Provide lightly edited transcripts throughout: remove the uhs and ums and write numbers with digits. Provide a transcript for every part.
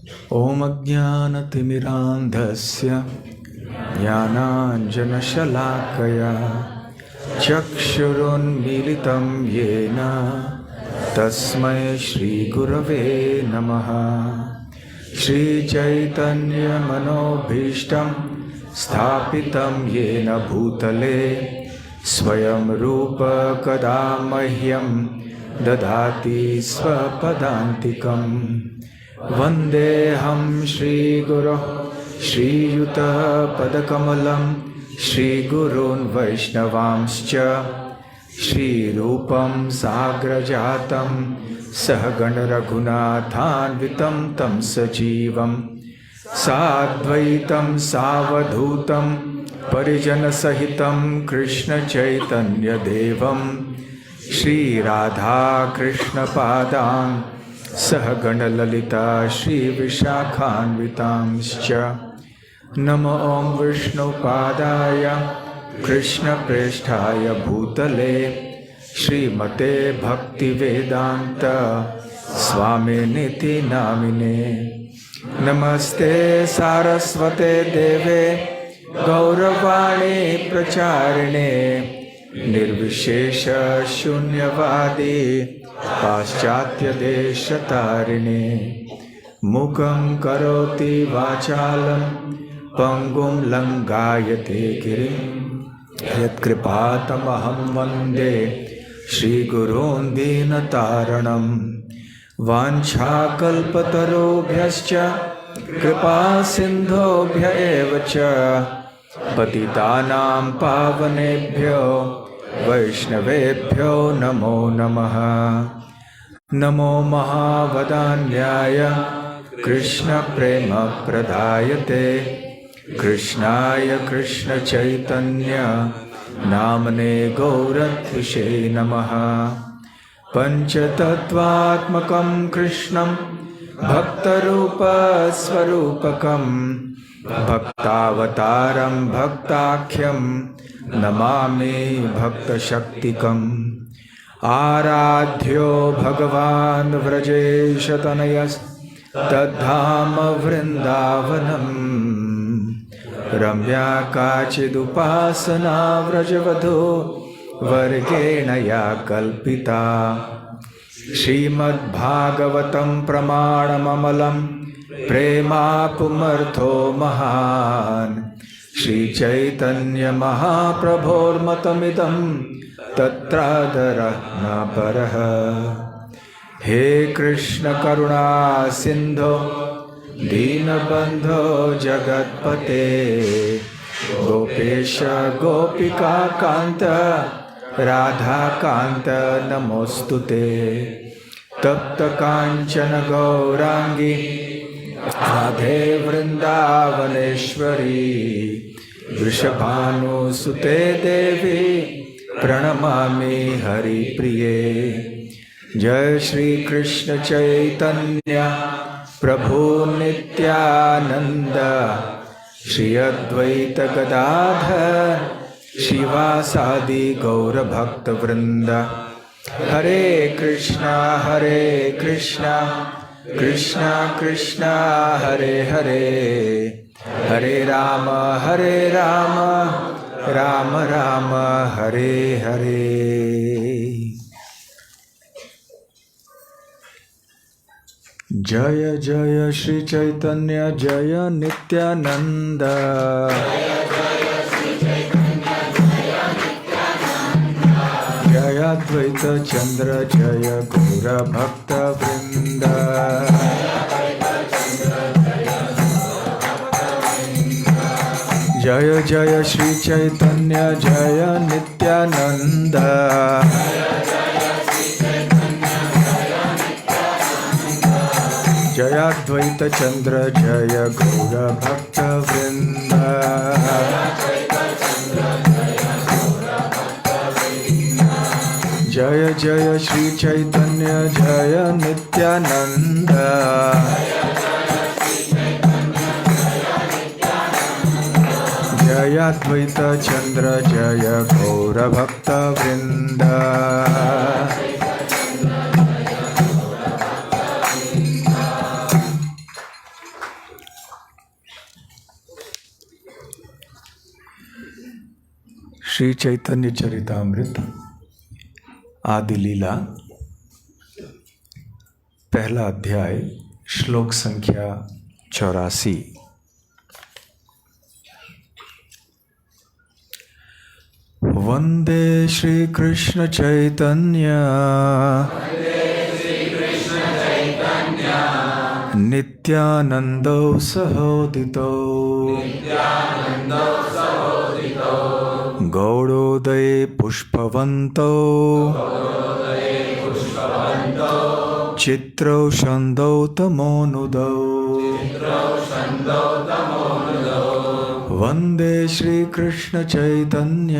ॐ अज्ञानतिमिरान्धस्य ज्ञानाञ्जनशलाकया चक्षुरुन्मीलितं येन तस्मै श्रीगुरवे नमः। श्रीचैतन्यमनोभीष्टं स्थापितं येन भूतले स्वयं रूप कदा मह्यं ददाति स्वपदान्तिकम्। वन्देऽहं श्रीगुरोः श्रीयुतपदकमलं श्रीगुरून् वैष्णवांश्च श्रीरूपं साग्रजातं सहगणरघुनाथान्वितं तं सजीवं साद्वैतं सावधूतं परिजनसहितं कृष्णचैतन्यदेवं श्रीराधाकृष्णपादान् सहगणललिता श्रीविशाखान्वितांश्च। नमो ॐ विष्णुपादाय कृष्णप्रेष्ठाय भूतले श्रीमते भक्तिवेदान्त स्वामिनिति नामिने। नमस्ते सारस्वते देवे गौरवाणी प्रचारिणे निर्विशेष शून्यवादी पाश्चात्यदेशतारिणे। मुखं करोति वाचालं पंगुं लंघयते गिरिं यत्कृपातमहं वन्दे श्रीगुरून् दीनतारणं। वाञ्छाकल्पतरुभ्यश्च कृपा सिन्धुभ्य एव च पतितानां पावनेभ्यो वैष्णवेभ्यो नमो नमः। नमो महावदान्याय कृष्णप्रेमप्रदायते कृष्णाय कृष्णचैतन्य नामने गौरत्विषे नमः। पञ्चतत्त्वात्मकं कृष्णं भक्तरूपस्वरूपकं भक्तावतारं भक्ताख्यं नमामि भक्तशक्तिकम्। आराध्यो भगवान् व्रजेशतनयस्तद्धाम वृन्दावनम्। रम्या काचिदुपासना व्रजवधू वर्गेण या कल्पिता। श्रीमद्भागवतं प्रमाणममलं प्रेमापुमर्थो महान्। श्रीचैतन्यमहाप्रभोर्मतमिदं तत्रादरः न परः। हे कृष्ण करुणा सिन्धो दीनबन्धो जगत्पते गोपेश गोपिका कान्त राधाकान्त नमोऽस्तुते। तप्त काञ्चन गौरांगी राधे वृन्दावनेश्वरी वृषभानुसुते देवी प्रणमामि हरिप्रिये। जय श्री कृष्ण चैतन्य प्रभु नित्यानंद श्री अद्वैत गदाधर श्रीवासादि गौर भक्त वृंद। हरे कृष्णा कृष्णा कृष्णा हरे हरे, हरे राम राम राम हरे हरे। जय जय श्री चैतन्य जय नित्यानंद। जय अद्वैत चंद्र जय गौर भक्त वृंद। जय जय श्री चैतन्य जय नित्यानंद। जय अद्वैत चंद्र जय गौर भक्त वृंद। जय जय श्री चैतन्य जय नित्यानंद। जय अद्वैत चंद्र जय गौर भक्त वृंद। श्री चैतन्य चरितामृत आदि लीला पहला अध्याय श्लोक संख्या 84। वंदे श्री कृष्ण चैतन्य नित्यानंदो सहोदितो गौड़ोदये पुष्पवन्तो चित्रौषधौ तमोनुदौ वंदे श्री कृष्ण चैतन्य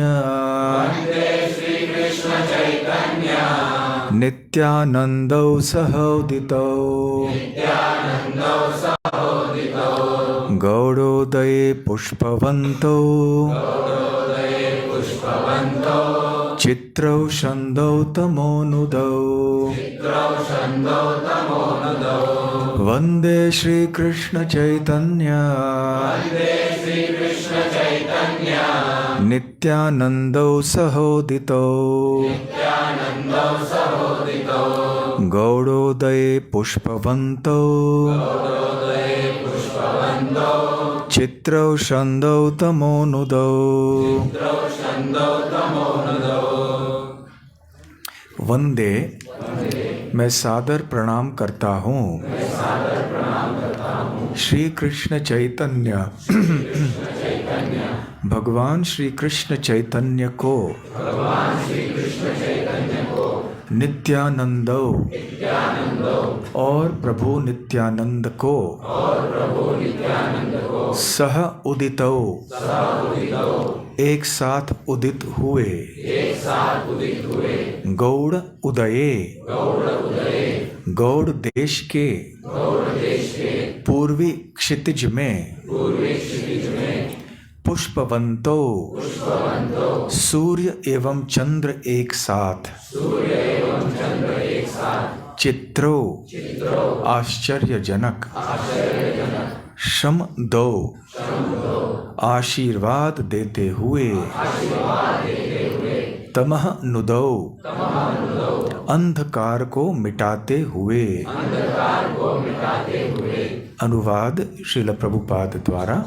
नित्यानंदौ सहोदितो गौड़ोदये पुष्पवन्तो चित्रौषधौ तमोनुदौ वंदे श्री कृष्ण चैतन्य नित्यानंदौ सहोदितो गौड़ोदये पुष्पवन्तो चित्रौषधौ तमोनुदौ वंदे मैं सादर प्रणाम करता हूँ श्री कृष्ण चैतन्य भगवान श्री कृष्ण चैतन्य को नित्यानंदो और प्रभु नित्यानंद को सह उदितो एक साथ उदित हुए गौड़ उदये गौड़ देश के पूर्वी क्षितिज में पुष्पवंतो सूर्य एवं चंद्र एक साथ चित्रो आश्चर्यजनक शम दो आशीर्वाद देते हुए तमह नुदौ अंधकार को मिटाते हुए। अनुवाद श्रील प्रभुपाद द्वारा।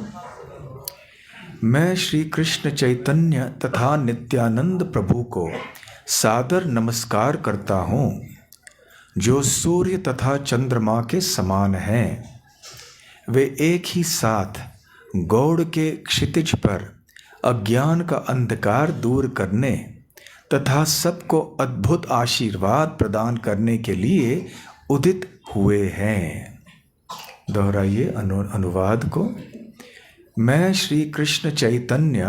मैं श्री कृष्ण चैतन्य तथा नित्यानंद प्रभु को सादर नमस्कार करता हूँ जो सूर्य तथा चंद्रमा के समान हैं। वे एक ही साथ गौड़ के क्षितिज पर अज्ञान का अंधकार दूर करने तथा सबको अद्भुत आशीर्वाद प्रदान करने के लिए उदित हुए हैं। दोहराइए अनुवाद को। मैं श्री कृष्ण चैतन्य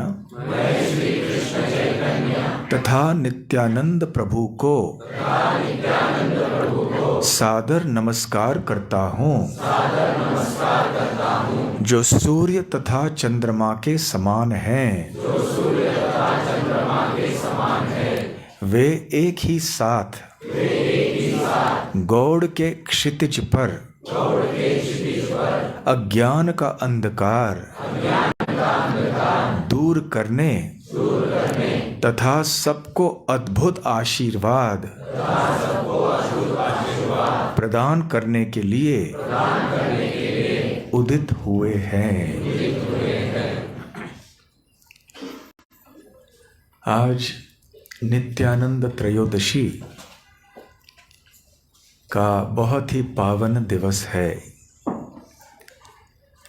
तथा नित्यानंद प्रभु को सादर नमस्कार करता हूँ जो सूर्य तथा चंद्रमा के समान हैं। वे एक ही साथ गौड़ के क्षितिज पर अज्ञान का अंधकार दूर करने तथा सबको अद्भुत आशीर्वाद प्रदान करने के लिए उदित हुए हैं। आज नित्यानंद त्रयोदशी का बहुत ही पावन दिवस है।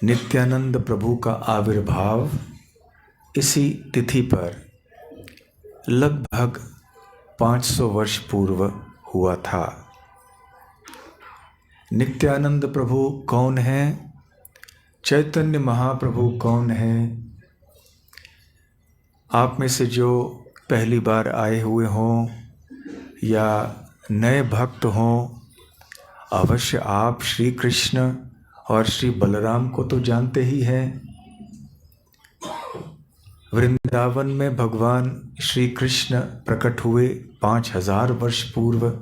नित्यानंद प्रभु का आविर्भाव इसी तिथि पर लगभग 500 वर्ष पूर्व हुआ था। नित्यानंद प्रभु कौन हैं? चैतन्य महाप्रभु कौन हैं? आप में से जो पहली बार आए हुए हों या नए भक्त हों, अवश्य आप श्री कृष्ण और श्री बलराम को तो जानते ही हैं। वृंदावन में भगवान श्री कृष्ण प्रकट हुए 5000 वर्ष पूर्व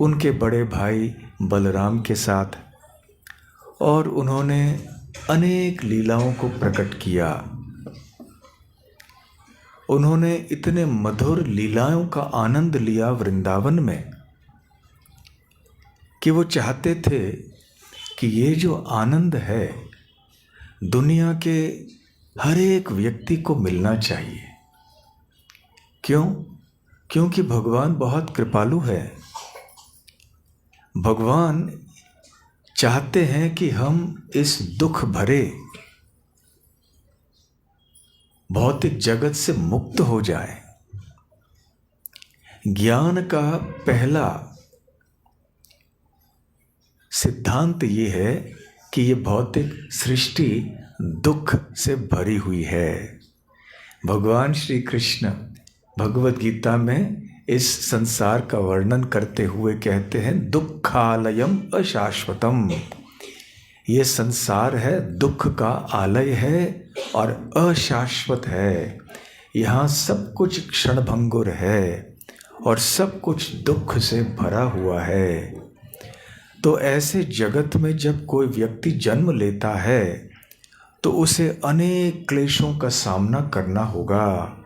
उनके बड़े भाई बलराम के साथ, और उन्होंने अनेक लीलाओं को प्रकट किया। उन्होंने इतने मधुर लीलाओं का आनंद लिया वृंदावन में कि वो चाहते थे कि ये जो आनंद है दुनिया के हर एक व्यक्ति को मिलना चाहिए। क्यों? क्योंकि भगवान बहुत कृपालु है। भगवान चाहते हैं कि हम इस दुख भरे भौतिक जगत से मुक्त हो जाएं। ज्ञान का पहला सिद्धांत ये है कि ये भौतिक सृष्टि दुख से भरी हुई है। भगवान श्री कृष्ण भगवद गीता में इस संसार का वर्णन करते हुए कहते हैं दुखालयम अशाश्वतम। ये संसार है, दुख का आलय है और अशाश्वत है। यहाँ सब कुछ क्षणभंगुर है और सब कुछ दुख से भरा हुआ है। तो ऐसे जगत में जब कोई व्यक्ति जन्म लेता है तो उसे अनेक क्लेशों का सामना करना होगा।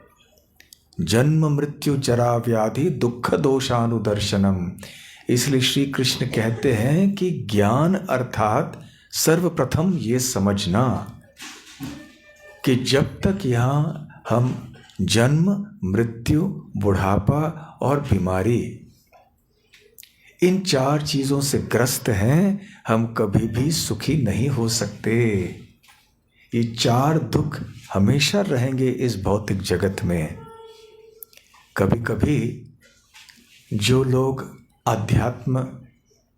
जन्म मृत्यु जरा व्याधि दुख दोषानुदर्शनम। इसलिए श्री कृष्ण कहते हैं कि ज्ञान अर्थात सर्वप्रथम ये समझना कि जब तक यहाँ हम जन्म मृत्यु बुढ़ापा और बीमारी इन चार चीज़ों से ग्रस्त हैं, हम कभी भी सुखी नहीं हो सकते। ये चार दुख हमेशा रहेंगे इस भौतिक जगत में। कभी कभी जो लोग अध्यात्म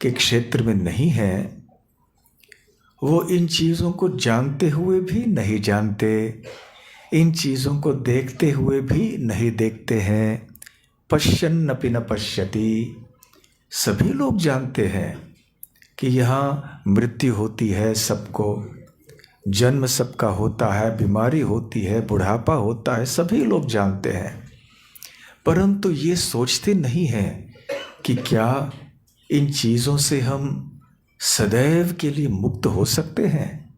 के क्षेत्र में नहीं हैं वो इन चीज़ों को जानते हुए भी नहीं जानते, इन चीज़ों को देखते हुए भी नहीं देखते हैं। पश्यन्नपि न पश्यति। सभी लोग जानते हैं कि यहाँ मृत्यु होती है, सबको जन्म सबका होता है, बीमारी होती है, बुढ़ापा होता है, सभी लोग जानते हैं। परंतु ये सोचते नहीं हैं कि क्या इन चीज़ों से हम सदैव के लिए मुक्त हो सकते हैं।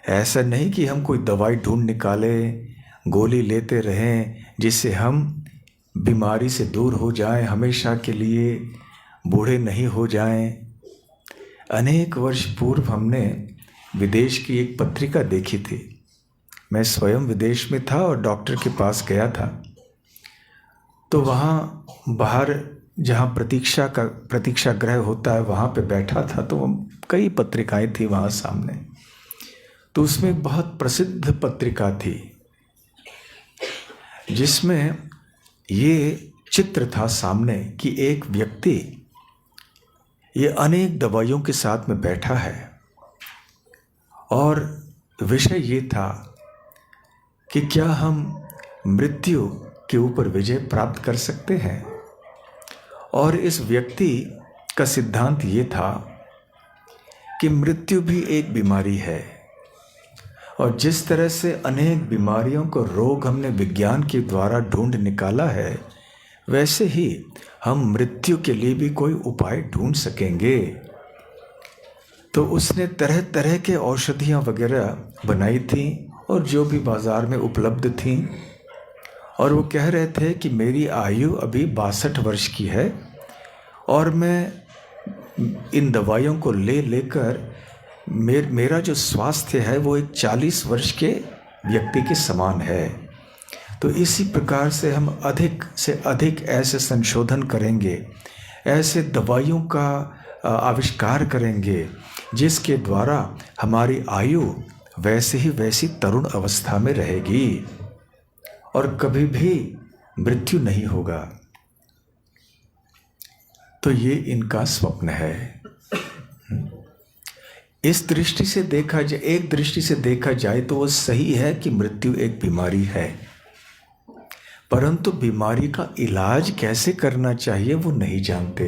ऐसा नहीं कि हम कोई दवाई ढूंढ निकालें, गोली लेते रहें जिससे हम बीमारी से दूर हो जाएं, हमेशा के लिए बूढ़े नहीं हो जाएं। अनेक वर्ष पूर्व हमने विदेश की एक पत्रिका देखी थी। मैं स्वयं विदेश में था और डॉक्टर के पास गया था। तो वहाँ बाहर जहाँ प्रतीक्षा गृह होता है वहाँ पे बैठा था, तो कई पत्रिकाएं थी वहाँ सामने। तो उसमें एक बहुत प्रसिद्ध पत्रिका थी जिसमें ये चित्र था सामने कि एक व्यक्ति ये अनेक दवाइयों के साथ में बैठा है और विषय ये था कि क्या हम मृत्यु के ऊपर विजय प्राप्त कर सकते हैं। और इस व्यक्ति का सिद्धांत ये था कि मृत्यु भी एक बीमारी है और जिस तरह से अनेक बीमारियों को रोग हमने विज्ञान के द्वारा ढूंढ निकाला है, वैसे ही हम मृत्यु के लिए भी कोई उपाय ढूंढ सकेंगे। तो उसने तरह तरह के औषधियाँ वगैरह बनाई थी और जो भी बाज़ार में उपलब्ध थीं, और वो कह रहे थे कि मेरी आयु अभी 62 वर्ष की है और मैं इन दवाइयों को लेकर मेरा जो स्वास्थ्य है वो एक 40 वर्ष के व्यक्ति के समान है। तो इसी प्रकार से हम अधिक से अधिक ऐसे संशोधन करेंगे, ऐसे दवाइयों का आविष्कार करेंगे जिसके द्वारा हमारी आयु वैसे ही वैसी तरुण अवस्था में रहेगी और कभी भी मृत्यु नहीं होगा। तो ये इनका स्वप्न है। इस दृष्टि से देखा जाए, एक दृष्टि से देखा जाए तो वो सही है कि मृत्यु एक बीमारी है, परंतु बीमारी का इलाज कैसे करना चाहिए वो नहीं जानते।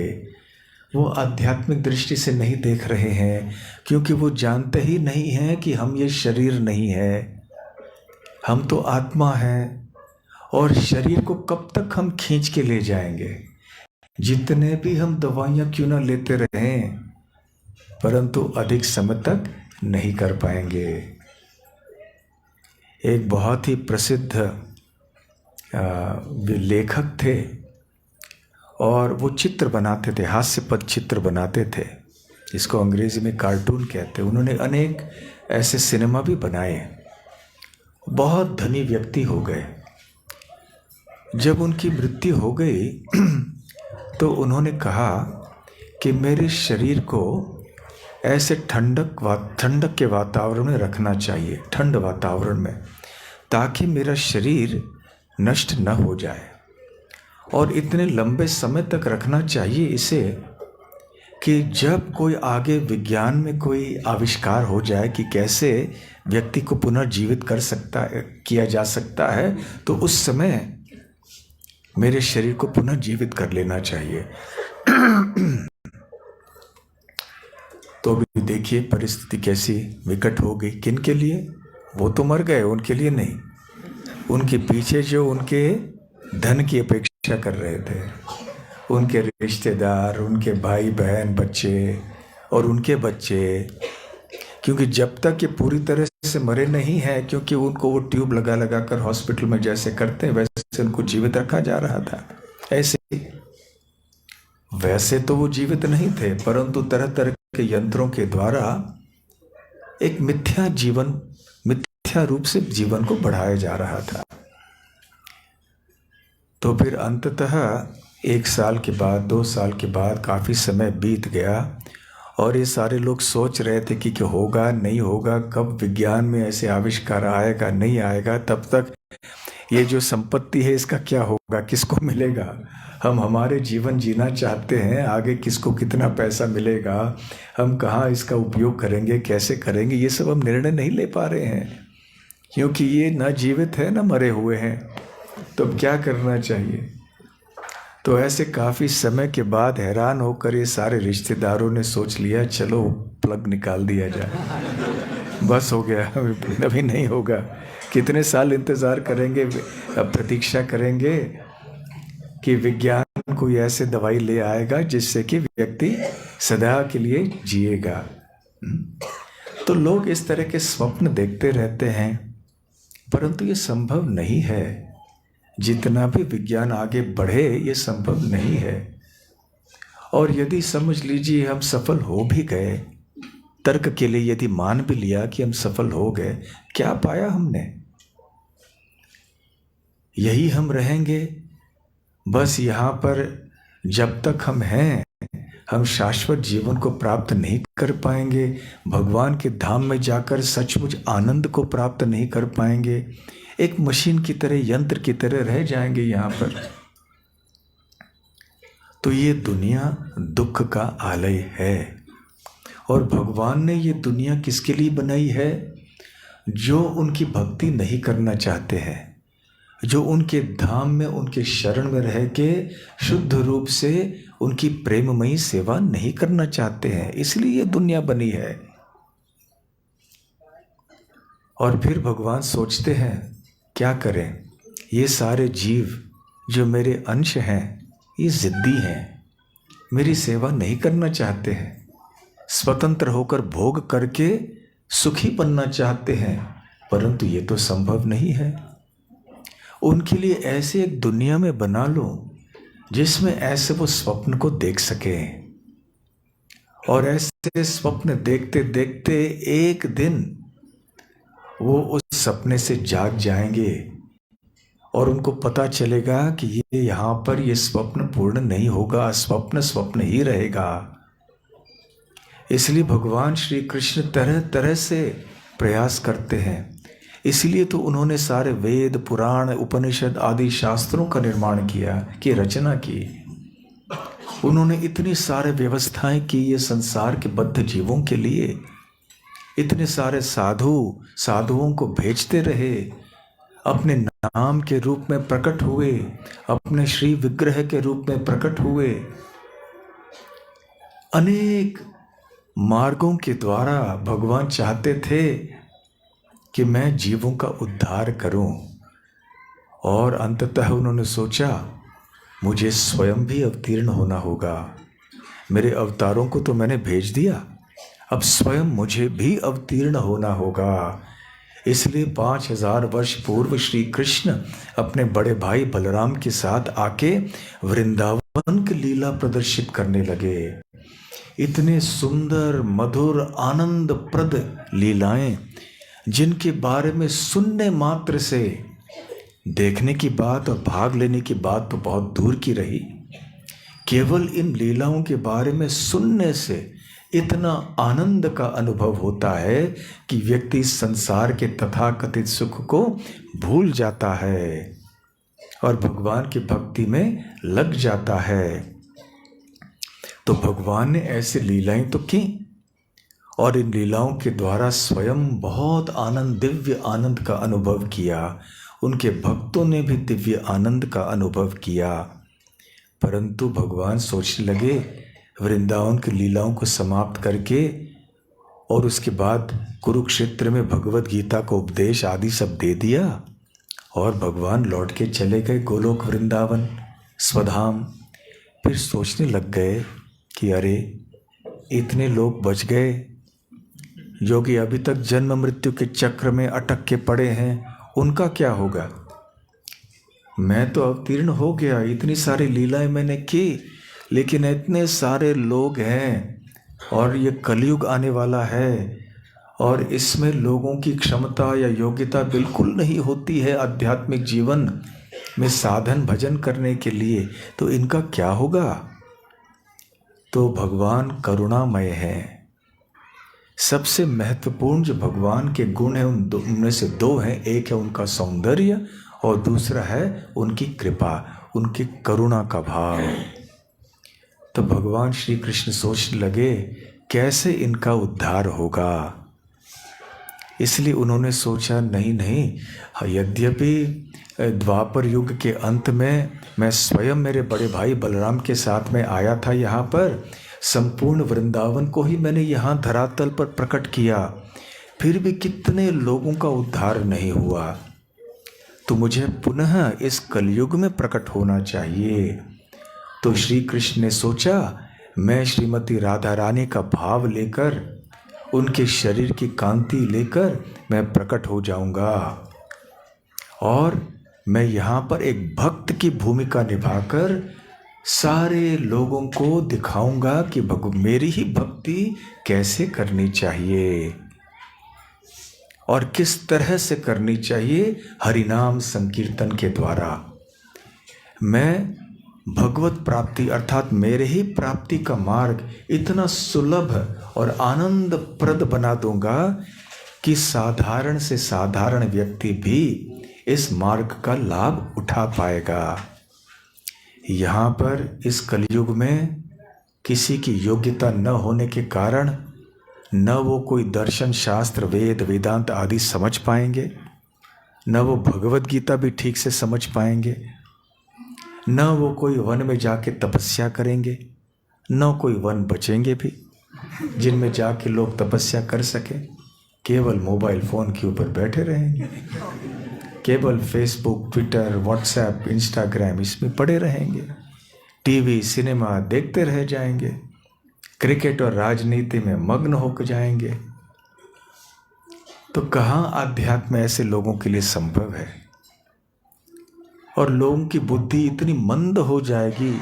वो आध्यात्मिक दृष्टि से नहीं देख रहे हैं क्योंकि वो जानते ही नहीं हैं कि हम ये शरीर नहीं है, हम तो आत्मा हैं और शरीर को कब तक हम खींच के ले जाएंगे। जितने भी हम दवाइयाँ क्यों ना लेते रहें, परंतु अधिक समय तक नहीं कर पाएंगे। एक बहुत ही प्रसिद्ध लेखक थे और वो चित्र बनाते थे, हास्यपद चित्र बनाते थे, जिसको अंग्रेजी में कार्टून कहते हैं। उन्होंने अनेक ऐसे सिनेमा भी बनाए। बहुत धनी व्यक्ति हो गए। जब उनकी मृत्यु हो गई तो उन्होंने कहा कि मेरे शरीर को ऐसे ठंडक के वातावरण में रखना चाहिए, ठंड वातावरण में, ताकि मेरा शरीर नष्ट न हो जाए, और इतने लंबे समय तक रखना चाहिए इसे कि जब कोई आगे विज्ञान में कोई आविष्कार हो जाए कि कैसे व्यक्ति को पुनर्जीवित किया जा सकता है, तो उस समय मेरे शरीर को पुनर्जीवित कर लेना चाहिए। तो भी देखिए परिस्थिति कैसी विकट हो गई। किन के लिए? वो तो मर गए, उनके लिए नहीं। उनके पीछे जो उनके धन की अपेक्षा कर रहे थे, उनके रिश्तेदार, उनके भाई बहन, बच्चे और उनके बच्चे, क्योंकि जब तक ये पूरी तरह से मरे नहीं हैं, क्योंकि उनको वो ट्यूब लगा लगा कर हॉस्पिटल में जैसे करते हैं वैसे उनको जीवित रखा जा रहा था। ऐसे वैसे तो वो जीवित नहीं थे, परंतु तरह तरह के यंत्रों के द्वारा एक मिथ्या रूप से जीवन को बढ़ाया जा रहा था। तो फिर अंततः 1 साल के बाद, 2 साल के बाद काफ़ी समय बीत गया और ये सारे लोग सोच रहे थे कि होगा नहीं होगा, कब विज्ञान में ऐसे आविष्कार आएगा नहीं आएगा, तब तक ये जो संपत्ति है इसका क्या होगा, किसको मिलेगा। हम हमारे जीवन जीना चाहते हैं, आगे किसको कितना पैसा मिलेगा, हम कहाँ इसका उपयोग करेंगे, कैसे करेंगे, ये सब हम निर्णय नहीं ले पा रहे हैं, क्योंकि ये न जीवित है न मरे हुए हैं। तो अब क्या करना चाहिए? तो ऐसे काफ़ी समय के बाद हैरान होकर ये सारे रिश्तेदारों ने सोच लिया, चलो प्लग निकाल दिया जाए, बस हो गया, अभी नहीं होगा। कितने साल इंतज़ार करेंगे, अब प्रतीक्षा करेंगे कि विज्ञान कोई ऐसे दवाई ले आएगा जिससे कि व्यक्ति सदा के लिए जिएगा। तो लोग इस तरह के स्वप्न देखते रहते हैं, परंतु ये संभव नहीं है। जितना भी विज्ञान आगे बढ़े ये संभव नहीं है। और यदि समझ लीजिए हम सफल हो भी गए, तर्क के लिए यदि मान भी लिया कि हम सफल हो गए, क्या पाया हमने? यही हम रहेंगे बस यहाँ पर। जब तक हम हैं, हम शाश्वत जीवन को प्राप्त नहीं कर पाएंगे, भगवान के धाम में जाकर सचमुच आनंद को प्राप्त नहीं कर पाएंगे, एक मशीन की तरह, यंत्र की तरह रह जाएंगे यहाँ पर। तो ये दुनिया दुख का आलय है। और भगवान ने ये दुनिया किसके लिए बनाई है? जो उनकी भक्ति नहीं करना चाहते हैं, जो उनके धाम में, उनके शरण में रह के शुद्ध रूप से उनकी प्रेममयी सेवा नहीं करना चाहते हैं, इसलिए ये दुनिया बनी है। और फिर भगवान सोचते हैं क्या करें, ये सारे जीव जो मेरे अंश हैं ये जिद्दी हैं, मेरी सेवा नहीं करना चाहते हैं, स्वतंत्र होकर भोग करके सुखी बनना चाहते हैं, परंतु ये तो संभव नहीं है। उनके लिए ऐसे एक दुनिया में बना लो जिसमें ऐसे वो स्वप्न को देख सकें, और ऐसे स्वप्न देखते देखते एक दिन वो उस सपने से जाग जाएंगे और उनको पता चलेगा कि ये यहाँ पर ये स्वप्न पूर्ण नहीं होगा, स्वप्न स्वप्न ही रहेगा। इसलिए भगवान श्री कृष्ण तरह तरह से प्रयास करते हैं। इसलिए तो उन्होंने सारे वेद, पुराण, उपनिषद आदि शास्त्रों का निर्माण किया, की रचना की। उन्होंने इतनी सारे व्यवस्थाएं की ये संसार के बद्ध जीवों के लिए। इतने सारे साधुओं को भेजते रहे, अपने नाम के रूप में प्रकट हुए, अपने श्री विग्रह के रूप में प्रकट हुए। अनेक मार्गों के द्वारा भगवान चाहते थे कि मैं जीवों का उद्धार करूं, और अंततः उन्होंने सोचा मुझे स्वयं भी अवतीर्ण होना होगा। मेरे अवतारों को तो मैंने भेज दिया, अब स्वयं मुझे भी अवतीर्ण होना होगा। इसलिए 5000 वर्ष पूर्व श्री कृष्ण अपने बड़े भाई बलराम के साथ आके वृंदावन की लीला प्रदर्शित करने लगे। इतने सुंदर मधुर आनंदप्रद लीलाएं जिनके बारे में सुनने मात्र से, देखने की बात और भाग लेने की बात तो बहुत दूर की रही, केवल इन लीलाओं के बारे में सुनने से इतना आनंद का अनुभव होता है कि व्यक्ति संसार के तथाकथित सुख को भूल जाता है और भगवान की भक्ति में लग जाता है। तो भगवान ने ऐसी लीलाएं तो की और इन लीलाओं के द्वारा स्वयं बहुत आनंद, दिव्य आनंद का अनुभव किया। उनके भक्तों ने भी दिव्य आनंद का अनुभव किया। परंतु भगवान सोचने लगे वृंदावन की लीलाओं को समाप्त करके और उसके बाद कुरुक्षेत्र में भगवत गीता को उपदेश आदि सब दे दिया और भगवान लौट के चले गए गोलोक वृंदावन स्वधाम। फिर सोचने लग गए कि अरे इतने लोग बच गए जो कि अभी तक जन्म मृत्यु के चक्र में अटक के पड़े हैं, उनका क्या होगा? मैं तो अवतीर्ण हो गया, इतनी सारी लीलाएं मैंने की, लेकिन इतने सारे लोग हैं और ये कलयुग आने वाला है और इसमें लोगों की क्षमता या योग्यता बिल्कुल नहीं होती है आध्यात्मिक जीवन में साधन भजन करने के लिए, तो इनका क्या होगा? तो भगवान करुणामय है। सबसे महत्वपूर्ण जो भगवान के गुण हैं उनमें से दो हैं, एक है उनका सौंदर्य और दूसरा है उनकी कृपा, उनकी करुणा का भाव। तो भगवान श्री कृष्ण सोचने लगे कैसे इनका उद्धार होगा। इसलिए उन्होंने सोचा नहीं, यद्यपि द्वापर युग के अंत में मैं स्वयं मेरे बड़े भाई बलराम के साथ में आया था यहाँ पर, संपूर्ण वृंदावन को ही मैंने यहाँ धरातल पर प्रकट किया, फिर भी कितने लोगों का उद्धार नहीं हुआ। तो मुझे पुनः इस कलयुग में प्रकट होना चाहिए। तो श्री कृष्ण ने सोचा मैं श्रीमती राधा रानी का भाव लेकर, उनके शरीर की कांति लेकर मैं प्रकट हो जाऊंगा और मैं यहाँ पर एक भक्त की भूमिका निभाकर सारे लोगों को दिखाऊंगा कि मेरी ही भक्ति कैसे करनी चाहिए और किस तरह से करनी चाहिए। हरिनाम संकीर्तन के द्वारा मैं भगवत प्राप्ति अर्थात मेरे ही प्राप्ति का मार्ग इतना सुलभ और आनंदप्रद बना दूंगा कि साधारण से साधारण व्यक्ति भी इस मार्ग का लाभ उठा पाएगा। यहाँ पर इस कलयुग में किसी की योग्यता न होने के कारण न वो कोई दर्शन शास्त्र वेद वेदांत आदि समझ पाएंगे, न वो भगवत गीता भी ठीक से समझ पाएंगे, न वो कोई वन में जाके तपस्या करेंगे, न कोई वन बचेंगे भी जिनमें जाके लोग तपस्या कर सकें। केवल मोबाइल फ़ोन के ऊपर बैठे रहेंगे, केवल फेसबुक ट्विटर व्हाट्सएप इंस्टाग्राम इसमें पड़े रहेंगे, टीवी सिनेमा देखते रह जाएंगे, क्रिकेट और राजनीति में मग्न होकर जाएंगे। तो कहाँ आध्यात्म ऐसे लोगों के लिए संभव है? और लोगों की बुद्धि इतनी मंद हो जाएगी,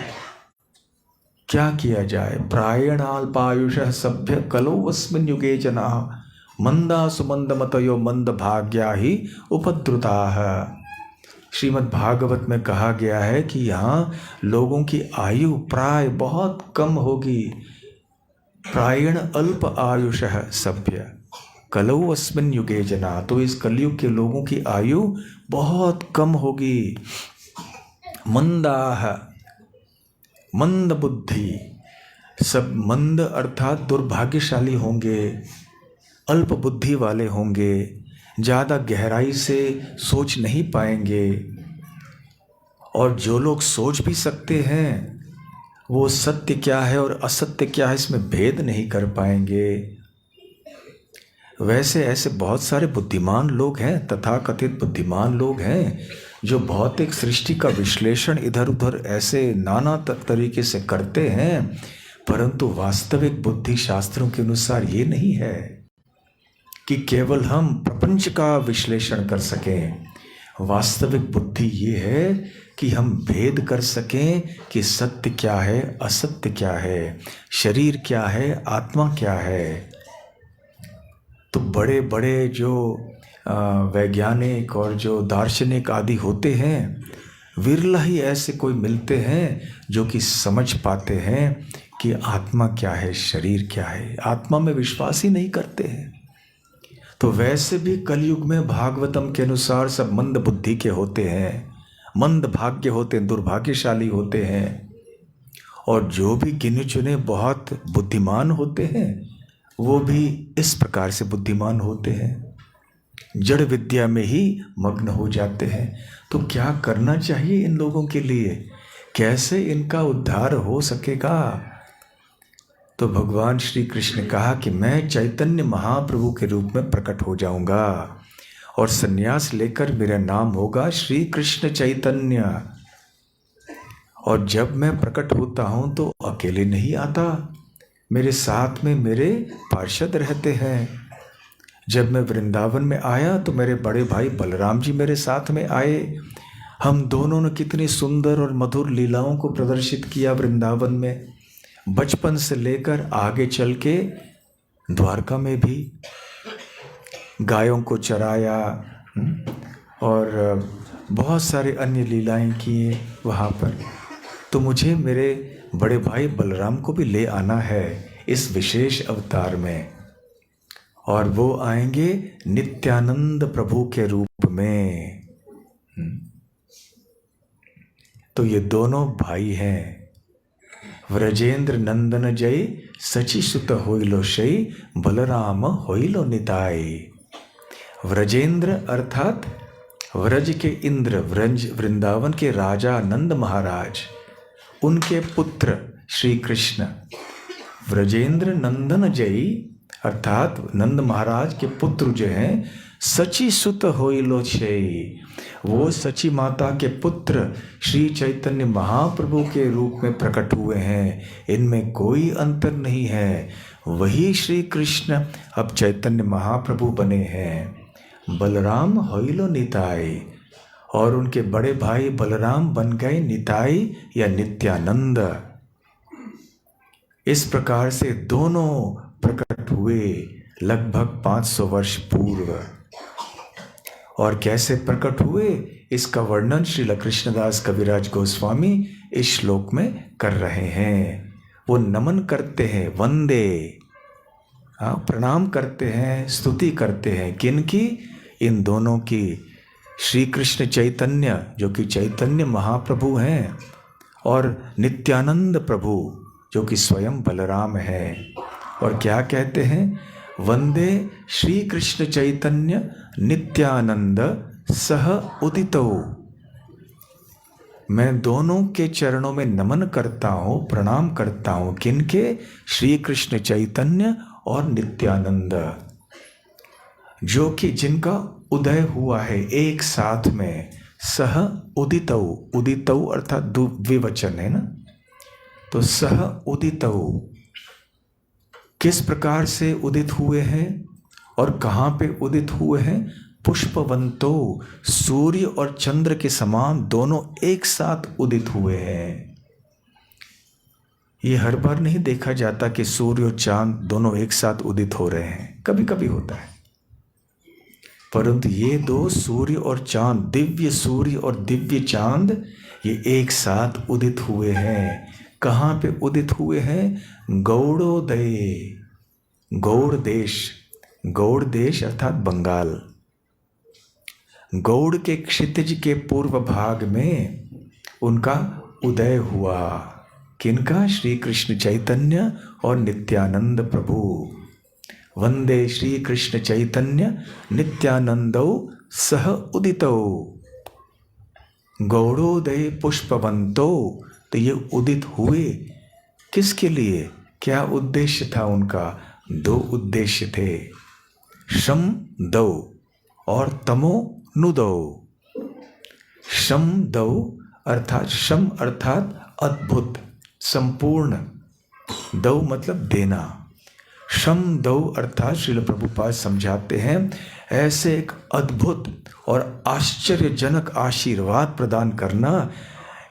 क्या किया जाए? प्रायणाल्पायुषः सभ्य कलो अस्मिन् युगे जनाः मंदा सुमंद मतयो मंद भाग्या ही उपद्रुताः। श्रीमद् भागवत में कहा गया है कि यहाँ लोगों की आयु प्राय बहुत कम होगी। प्रायण अल्प आयुषः सभ्य कलौ अस्मिन् युगे जना, तो इस कलयुग के लोगों की आयु बहुत कम होगी। मंदाह मंद बुद्धि, सब मंद अर्थात दुर्भाग्यशाली होंगे, अल्प बुद्धि वाले होंगे, ज़्यादा गहराई से सोच नहीं पाएंगे और जो लोग सोच भी सकते हैं वो सत्य क्या है और असत्य क्या है इसमें भेद नहीं कर पाएंगे। वैसे ऐसे बहुत सारे बुद्धिमान लोग हैं, तथाकथित बुद्धिमान लोग हैं जो भौतिक सृष्टि का विश्लेषण इधर उधर ऐसे नाना तरीके से करते हैं, परंतु वास्तविक बुद्धि शास्त्रों के अनुसार ये नहीं है। कि केवल हम प्रपंच का विश्लेषण कर सकें। वास्तविक बुद्धि ये है कि हम भेद कर सकें कि सत्य क्या है, असत्य क्या है, शरीर क्या है, आत्मा क्या है। तो बड़े बड़े जो वैज्ञानिक और जो दार्शनिक आदि होते हैं, विरला ही ऐसे कोई मिलते हैं जो कि समझ पाते हैं कि आत्मा क्या है, शरीर क्या है। आत्मा में विश्वास ही नहीं करते हैं। तो वैसे भी कलयुग में भागवतम के अनुसार सब मंद बुद्धि के होते हैं, मंद भाग्य होते हैं, दुर्भाग्यशाली होते हैं। और जो भी गिने चुने बहुत बुद्धिमान होते हैं वो भी इस प्रकार से बुद्धिमान होते हैं, जड़ विद्या में ही मग्न हो जाते हैं। तो क्या करना चाहिए इन लोगों के लिए, कैसे इनका उद्धार हो सकेगा? तो भगवान श्री कृष्ण ने कहा कि मैं चैतन्य महाप्रभु के रूप में प्रकट हो जाऊंगा और सन्यास लेकर मेरा नाम होगा श्री कृष्ण चैतन्य। और जब मैं प्रकट होता हूं तो अकेले नहीं आता, मेरे साथ में मेरे पार्षद रहते हैं। जब मैं वृंदावन में आया तो मेरे बड़े भाई बलराम जी मेरे साथ में आए। हम दोनों ने कितनी सुंदर और मधुर लीलाओं को प्रदर्शित किया वृंदावन में, बचपन से लेकर आगे चल के द्वारका में भी गायों को चराया और बहुत सारे अन्य लीलाएं किए वहाँ पर। तो मुझे मेरे बड़े भाई बलराम को भी ले आना है इस विशेष अवतार में, और वो आएंगे नित्यानंद प्रभु के रूप में। तो ये दोनों भाई हैं। व्रजेंद्र नंदन जय सची सुत होइलो शई, बलराम होइलो निताई। व्रजेंद्र अर्थात व्रज के इंद्र, व्रज वृंदावन के राजा नंद महाराज, उनके पुत्र श्री कृष्ण। व्रजेंद्र नंदन जय अर्थात नंद महाराज के पुत्र जो हैं, सची सुत होइलो शई, वो सची माता के पुत्र श्री चैतन्य महाप्रभु के रूप में प्रकट हुए हैं। इनमें कोई अंतर नहीं है। वही श्री कृष्ण अब चैतन्य महाप्रभु बने हैं। बलराम होइलो निताई, और उनके बड़े भाई बलराम बन गए निताई या नित्यानंद। इस प्रकार से दोनों प्रकट हुए लगभग 500 वर्ष पूर्व। और कैसे प्रकट हुए इसका वर्णन श्रील कृष्णदास कविराज गोस्वामी इस श्लोक में कर रहे हैं। वो नमन करते हैं, वंदे, प्रणाम करते हैं, स्तुति करते हैं। किनकी? इन दोनों की। श्री कृष्ण चैतन्य जो कि चैतन्य महाप्रभु हैं, और नित्यानंद प्रभु जो कि स्वयं बलराम है। और क्या कहते हैं? वंदे श्री कृष्ण चैतन्य नित्यानंद सह उदितो। मैं दोनों के चरणों में नमन करता हूँ, प्रणाम करता हूँ। किनके? श्री कृष्ण चैतन्य और नित्यानंद, जो कि जिनका उदय हुआ है एक साथ में। सह उदितौ, उदितौ अर्थात द्विवचन है ना, तो सह उदितौ किस प्रकार से उदित हुए हैं और कहाँ पे उदित हुए हैं? पुष्पवंतो, सूर्य और चंद्र के समान दोनों एक साथ उदित हुए हैं। ये हर बार नहीं देखा जाता कि सूर्य और चांद दोनों एक साथ उदित हो रहे हैं, कभी कभी होता है। परंतु ये दो सूर्य और चांद, दिव्य सूर्य और दिव्य चांद, ये एक साथ उदित हुए हैं। कहाँ पे उदित हुए हैं? गौड़ोदय, गौड़ देश, गौड़ देश अर्थात बंगाल। गौड़ के क्षितिज के पूर्व भाग में उनका उदय हुआ। किनका? श्री कृष्ण चैतन्य और नित्यानंद प्रभु। वंदे श्री कृष्ण चैतन्य नित्यानंदौ सह उदितौ गौड़ोदय पुष्पवंतो। तो ये उदित हुए किसके लिए? क्या उद्देश्य था उनका? दो उद्देश्य थे, शम दौ और तमो नुदौ। शम दौ अर्थात, शम अर्थात अद्भुत, संपूर्ण, दौ मतलब देना। शम दौ अर्थात श्रील प्रभुपाद समझाते हैं ऐसे एक अद्भुत और आश्चर्यजनक आशीर्वाद प्रदान करना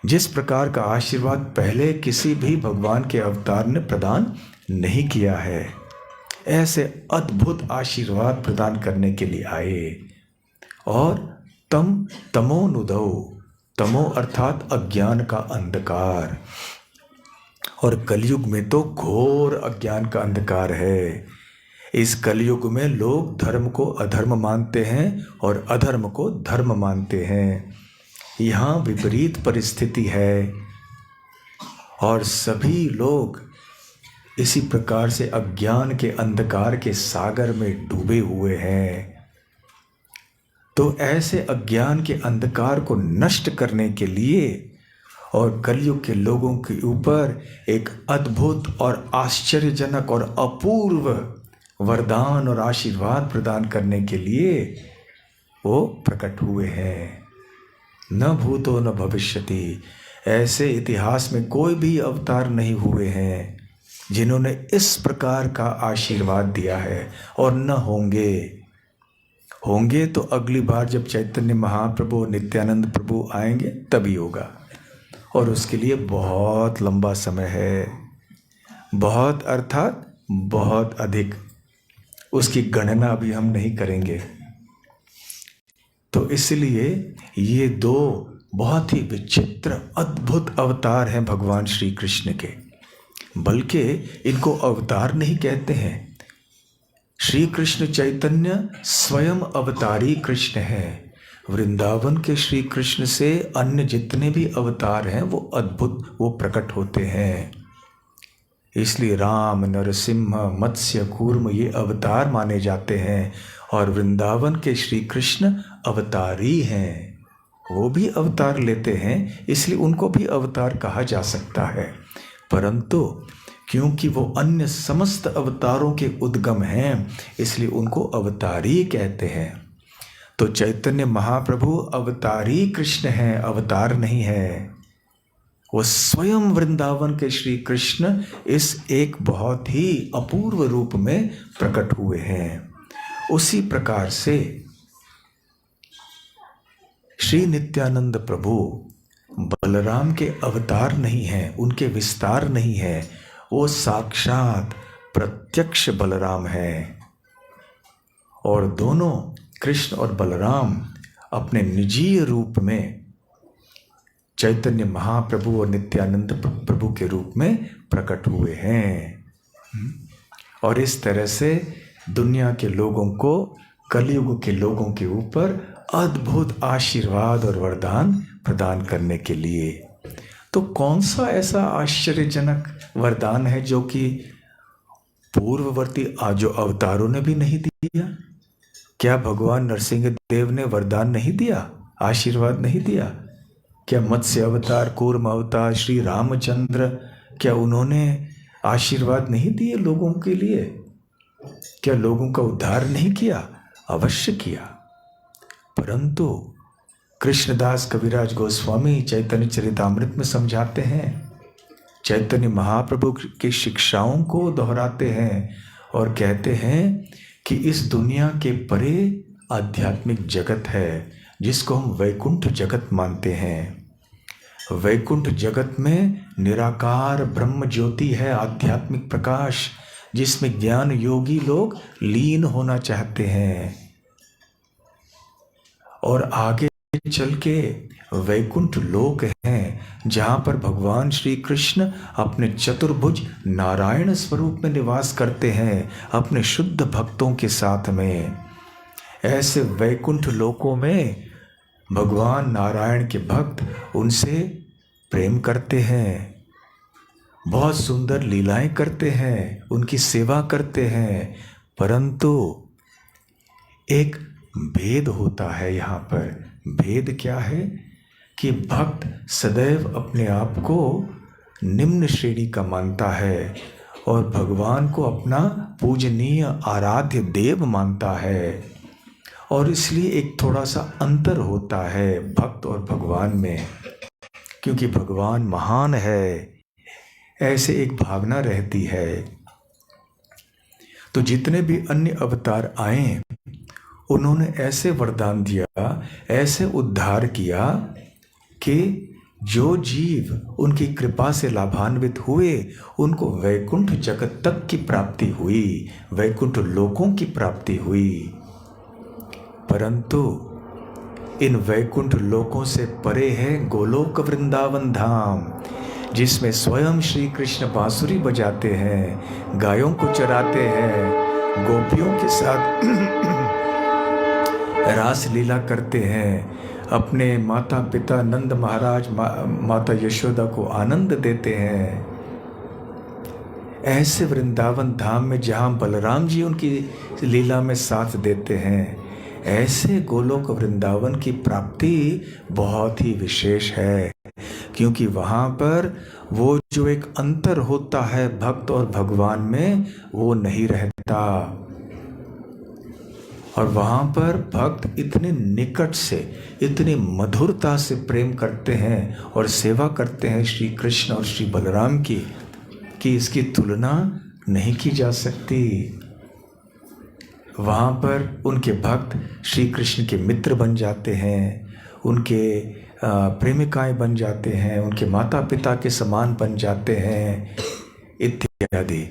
जिस प्रकार का आशीर्वाद पहले किसी भी भगवान के अवतार ने प्रदान नहीं किया है। ऐसे अद्भुत आशीर्वाद प्रदान करने के लिए आए। और तमोनुदौ, तमो अर्थात अज्ञान का अंधकार, और कलयुग में तो घोर अज्ञान का अंधकार है। इस कलयुग में लोग धर्म को अधर्म मानते हैं और अधर्म को धर्म मानते हैं। यहाँ विपरीत परिस्थिति है और सभी लोग इसी प्रकार से अज्ञान के अंधकार के सागर में डूबे हुए हैं। तो ऐसे अज्ञान के अंधकार को नष्ट करने के लिए और कलयुग के लोगों के ऊपर एक अद्भुत और आश्चर्यजनक और अपूर्व वरदान और आशीर्वाद प्रदान करने के लिए वो प्रकट हुए हैं। न भूतो न भविष्यति, ऐसे इतिहास में कोई भी अवतार नहीं हुए हैं जिन्होंने इस प्रकार का आशीर्वाद दिया है, और न होंगे तो अगली बार जब चैतन्य महाप्रभु नित्यानंद प्रभु आएंगे तभी होगा, और उसके लिए बहुत लंबा समय है। बहुत अर्थात बहुत अधिक, उसकी गणना अभी हम नहीं करेंगे। तो इसलिए ये दो बहुत ही विचित्र अद्भुत अवतार हैं भगवान श्री कृष्ण के, बल्कि इनको अवतार नहीं कहते हैं। श्री कृष्ण चैतन्य स्वयं अवतारी कृष्ण हैं। वृंदावन के श्री कृष्ण से अन्य जितने भी अवतार हैं वो अद्भुत, वो प्रकट होते हैं। इसलिए राम, नरसिंह, मत्स्य, कूर्म ये अवतार माने जाते हैं, और वृंदावन के श्री कृष्ण अवतारी हैं। वो भी अवतार लेते हैं, इसलिए उनको भी अवतार कहा जा सकता है। परंतु क्योंकि वो अन्य समस्त अवतारों के उद्गम हैं, इसलिए उनको अवतारी कहते हैं। तो चैतन्य महाप्रभु अवतारी कृष्ण हैं, अवतार नहीं है। वो स्वयं वृंदावन के श्री कृष्ण इस एक बहुत ही अपूर्व रूप में प्रकट हुए हैं। उसी प्रकार से श्री नित्यानंद प्रभु बलराम के अवतार नहीं हैं, उनके विस्तार नहीं है, वो साक्षात प्रत्यक्ष बलराम हैं। और दोनों कृष्ण और बलराम अपने निजी रूप में चैतन्य महाप्रभु और नित्यानंद प्रभु के रूप में प्रकट हुए हैं। और इस तरह से दुनिया के लोगों को, कलयुग के लोगों के ऊपर अद्भुत आशीर्वाद और वरदान प्रदान करने के लिए। तो कौन सा ऐसा आश्चर्यजनक वरदान है जो कि पूर्ववर्ती जो अवतारों ने भी नहीं दिया? क्या भगवान नरसिंह देव ने वरदान नहीं दिया, आशीर्वाद नहीं दिया? क्या मत्स्य अवतार, कूर्म अवतार, श्री रामचंद्र, क्या उन्होंने आशीर्वाद नहीं दिए लोगों के लिए? क्या लोगों का उद्धार नहीं किया? अवश्य किया। परंतु कृष्णदास कविराज गोस्वामी चैतन्य चरितामृत में समझाते हैं, चैतन्य महाप्रभु की शिक्षाओं को दोहराते हैं और कहते हैं कि इस दुनिया के परे आध्यात्मिक जगत है जिसको हम वैकुंठ जगत मानते हैं। वैकुंठ जगत में निराकार ब्रह्म ज्योति है, आध्यात्मिक प्रकाश, जिसमें ज्ञान योगी लोग लीन होना चाहते हैं। और आगे चल के वैकुंठ लोक हैं जहाँ पर भगवान श्री कृष्ण अपने चतुर्भुज नारायण स्वरूप में निवास करते हैं अपने शुद्ध भक्तों के साथ में। ऐसे वैकुंठ लोकों में भगवान नारायण के भक्त उनसे प्रेम करते हैं, बहुत सुंदर लीलाएं करते हैं, उनकी सेवा करते हैं। परंतु एक भेद होता है यहाँ पर। भेद क्या है कि भक्त सदैव अपने आप को निम्न श्रेणी का मानता है और भगवान को अपना पूजनीय आराध्य देव मानता है, और इसलिए एक थोड़ा सा अंतर होता है भक्त और भगवान में। क्योंकि भगवान महान है, ऐसे एक भावना रहती है। तो जितने भी अन्य अवतार आए उन्होंने ऐसे वरदान दिया, ऐसे उद्धार किया कि जो जीव उनकी कृपा से लाभान्वित हुए उनको वैकुंठ जगत तक की प्राप्ति हुई, वैकुंठ लोकों की प्राप्ति हुई। परंतु इन वैकुंठ लोकों से परे है गोलोक वृंदावन धाम, जिसमें स्वयं श्री कृष्ण बांसुरी बजाते हैं, गायों को चराते हैं, गोपियों के साथ रास लीला करते हैं, अपने माता पिता नंद महाराज माता यशोदा को आनंद देते हैं। ऐसे वृंदावन धाम में जहाँ बलराम जी उनकी लीला में साथ देते हैं, ऐसे गोलोक वृंदावन की प्राप्ति बहुत ही विशेष है, क्योंकि वहाँ पर वो जो एक अंतर होता है भक्त और भगवान में, वो नहीं रहता। और वहाँ पर भक्त इतने निकट से, इतनी मधुरता से प्रेम करते हैं और सेवा करते हैं श्री कृष्ण और श्री बलराम की, कि इसकी तुलना नहीं की जा सकती। वहाँ पर उनके भक्त श्री कृष्ण के मित्र बन जाते हैं, उनके प्रेमिकाएं बन जाते हैं, उनके माता पिता के समान बन जाते हैं, इत्यादि।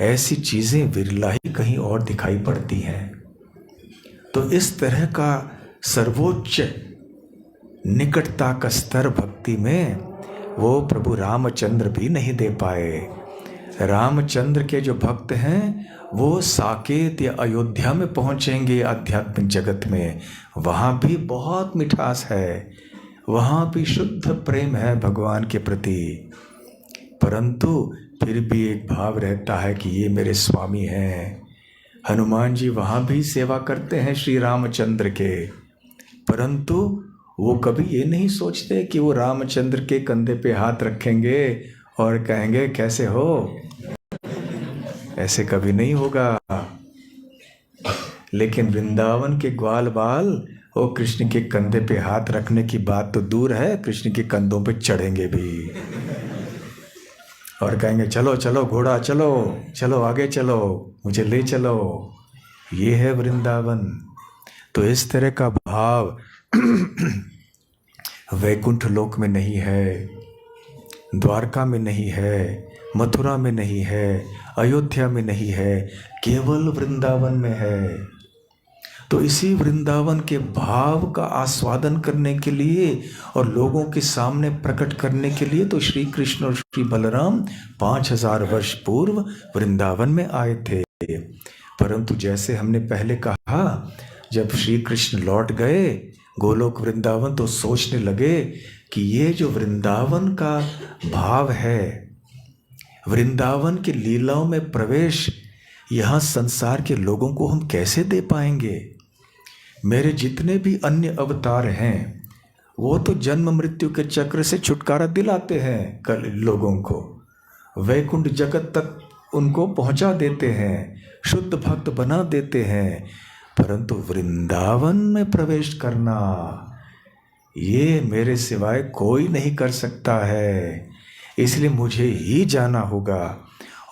ऐसी चीज़ें विरला ही कहीं और दिखाई पड़ती हैं। तो इस तरह का सर्वोच्च निकटता का स्तर भक्ति में वो प्रभु रामचंद्र भी नहीं दे पाए। रामचंद्र के जो भक्त हैं वो साकेत या अयोध्या में पहुंचेंगे आध्यात्मिक जगत में, वहाँ भी बहुत मिठास है, वहाँ भी शुद्ध प्रेम है भगवान के प्रति, परंतु फिर भी एक भाव रहता है कि ये मेरे स्वामी हैं। हनुमान जी वहाँ भी सेवा करते हैं श्री रामचंद्र के, परंतु वो कभी ये नहीं सोचते कि वो रामचंद्र के कंधे पे हाथ रखेंगे और कहेंगे कैसे हो। ऐसे कभी नहीं होगा। लेकिन वृंदावन के ग्वाल बाल वो कृष्ण के कंधे पे हाथ रखने की बात तो दूर है, कृष्ण के कंधों पे चढ़ेंगे भी और कहेंगे चलो चलो घोड़ा, चलो चलो आगे चलो, मुझे ले चलो। ये है वृंदावन। तो इस तरह का भाव वैकुंठ लोक में नहीं है, द्वारका में नहीं है, मथुरा में नहीं है, अयोध्या में नहीं है, केवल वृंदावन में है। तो इसी वृंदावन के भाव का आस्वादन करने के लिए और लोगों के सामने प्रकट करने के लिए तो श्री कृष्ण और श्री बलराम 5000 वर्ष पूर्व वृंदावन में आए थे। परंतु जैसे हमने पहले कहा, जब श्री कृष्ण लौट गए गोलोक वृंदावन तो सोचने लगे कि ये जो वृंदावन का भाव है, वृंदावन की लीलाओं में प्रवेश यहाँ संसार के लोगों को हम कैसे दे पाएंगे। मेरे जितने भी अन्य अवतार हैं वो तो जन्म मृत्यु के चक्र से छुटकारा दिलाते हैं कल लोगों को, वैकुंठ जगत तक उनको पहुंचा देते हैं, शुद्ध भक्त बना देते हैं, परंतु वृंदावन में प्रवेश करना ये मेरे सिवाय कोई नहीं कर सकता है। इसलिए मुझे ही जाना होगा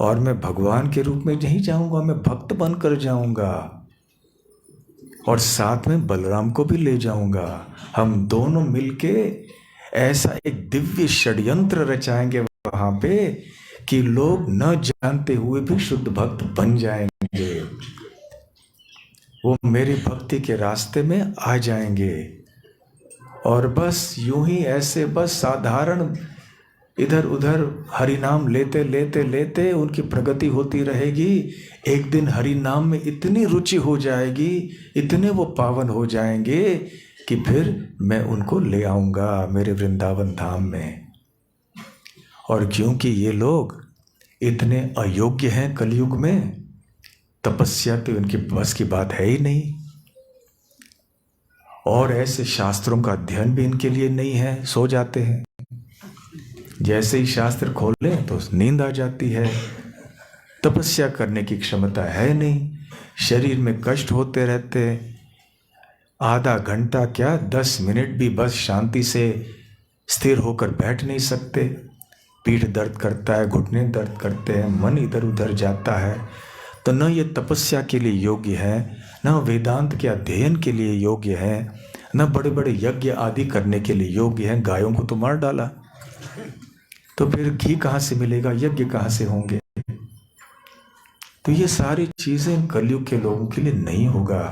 और मैं भगवान के रूप में नहीं जाऊंगा, मैं भक्त बनकर जाऊंगा और साथ में बलराम को भी ले जाऊंगा। हम दोनों मिलके ऐसा एक दिव्य षड्यंत्र रचाएंगे वहां पे कि लोग न जानते हुए भी शुद्ध भक्त बन जाएंगे, वो मेरी भक्ति के रास्ते में आ जाएंगे। और बस यूं ही ऐसे बस साधारण इधर उधर हरि नाम लेते लेते लेते उनकी प्रगति होती रहेगी। एक दिन हरि नाम में इतनी रुचि हो जाएगी, इतने वो पावन हो जाएंगे कि फिर मैं उनको ले आऊँगा मेरे वृंदावन धाम में। और क्योंकि ये लोग इतने अयोग्य हैं कलयुग में, तपस्या की उनकी बस की बात है ही नहीं, और ऐसे शास्त्रों का अध्ययन भी इनके लिए नहीं है, सो जाते हैं। जैसे ही शास्त्र खोलें तो नींद आ जाती है। तपस्या करने की क्षमता है नहीं, शरीर में कष्ट होते रहते, आधा घंटा क्या 10 मिनट भी बस शांति से स्थिर होकर बैठ नहीं सकते। पीठ दर्द करता है, घुटने दर्द करते हैं, मन इधर उधर जाता है। तो न ये तपस्या के लिए योग्य है, न वेदांत के अध्ययन के लिए योग्य है, न बड़े बड़े यज्ञ आदि करने के लिए योग्य है। गायों को तो मार डाला, तो फिर घी कहाँ से मिलेगा, यज्ञ कहाँ से होंगे। तो ये सारी चीजें कलयुग के लोगों के लिए नहीं होगा।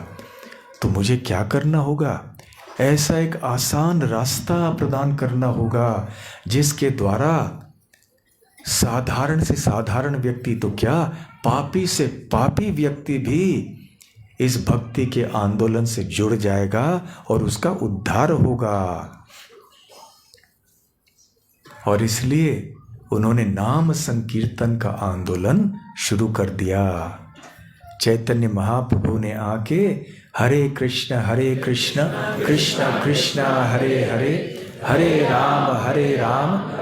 तो मुझे क्या करना होगा? ऐसा एक आसान रास्ता प्रदान करना होगा जिसके द्वारा साधारण से साधारण व्यक्ति, तो क्या पापी से पापी व्यक्ति भी इस भक्ति के आंदोलन से जुड़ जाएगा और उसका उद्धार होगा। और इसलिए उन्होंने नाम संकीर्तन का आंदोलन शुरू कर दिया। चैतन्य महाप्रभु ने आके हरे कृष्ण कृष्ण कृष्ण हरे हरे, हरे राम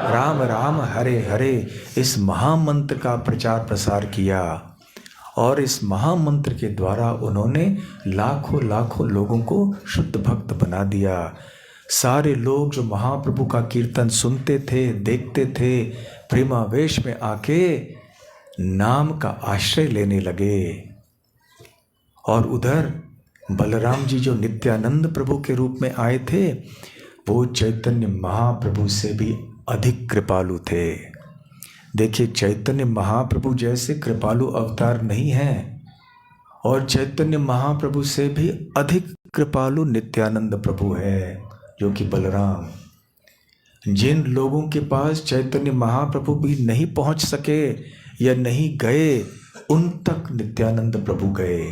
राम राम हरे हरे, इस महामंत्र का प्रचार प्रसार किया। और इस महामंत्र के द्वारा उन्होंने लाखों लाखों लोगों को शुद्ध भक्त बना दिया। सारे लोग जो महाप्रभु का कीर्तन सुनते थे, देखते थे, प्रेमावेश में आके नाम का आश्रय लेने लगे। और उधर बलराम जी जो नित्यानंद प्रभु के रूप में आए थे, वो चैतन्य महाप्रभु से भी अधिक कृपालु थे। देखिए, चैतन्य महाप्रभु जैसे कृपालु अवतार नहीं हैं, और चैतन्य महाप्रभु से भी अधिक कृपालु नित्यानंद प्रभु है, जो कि बलराम। जिन लोगों के पास चैतन्य महाप्रभु भी नहीं पहुंच सके या नहीं गए, उन तक नित्यानंद प्रभु गए।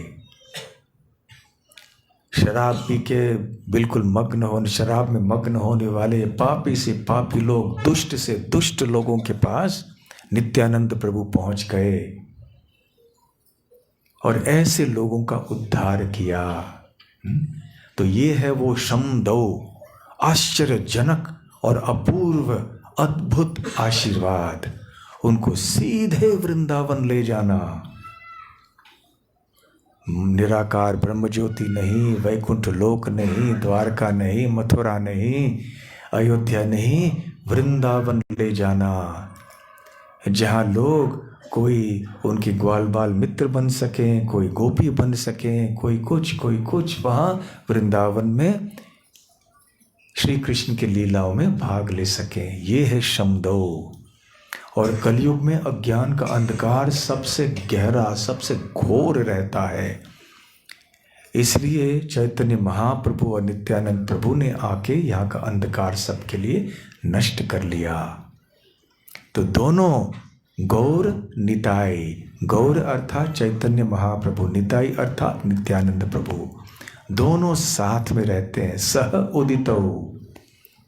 शराब पी के बिल्कुल शराब में मग्न होने वाले पापी से पापी लोग, दुष्ट से दुष्ट लोगों के पास नित्यानंद प्रभु पहुंच गए और ऐसे लोगों का उद्धार किया। तो ये है वो शमदौ, आश्चर्यजनक और अपूर्व अद्भुत आशीर्वाद। उनको सीधे वृंदावन ले जाना। निराकार ब्रह्म ज्योति नहीं, वैकुंठ लोक नहीं, द्वारका नहीं, मथुरा नहीं, अयोध्या नहीं, वृंदावन ले जाना, जहाँ लोग कोई उनके ग्वाल बाल मित्र बन सकें, कोई गोपी बन सकें, कोई कुछ। वहाँ वृंदावन में श्री कृष्ण की लीलाओं में भाग ले सकें। ये है शमदौ। और कलयुग में अज्ञान का अंधकार सबसे गहरा, सबसे घोर रहता है। इसलिए चैतन्य महाप्रभु और नित्यानंद प्रभु ने आके यहाँ का अंधकार सबके लिए नष्ट कर लिया। तो दोनों गौर निताई, गौर अर्थात चैतन्य महाप्रभु, निताई अर्थात नित्यानंद प्रभु, दोनों साथ में रहते हैं। सह उदितौ,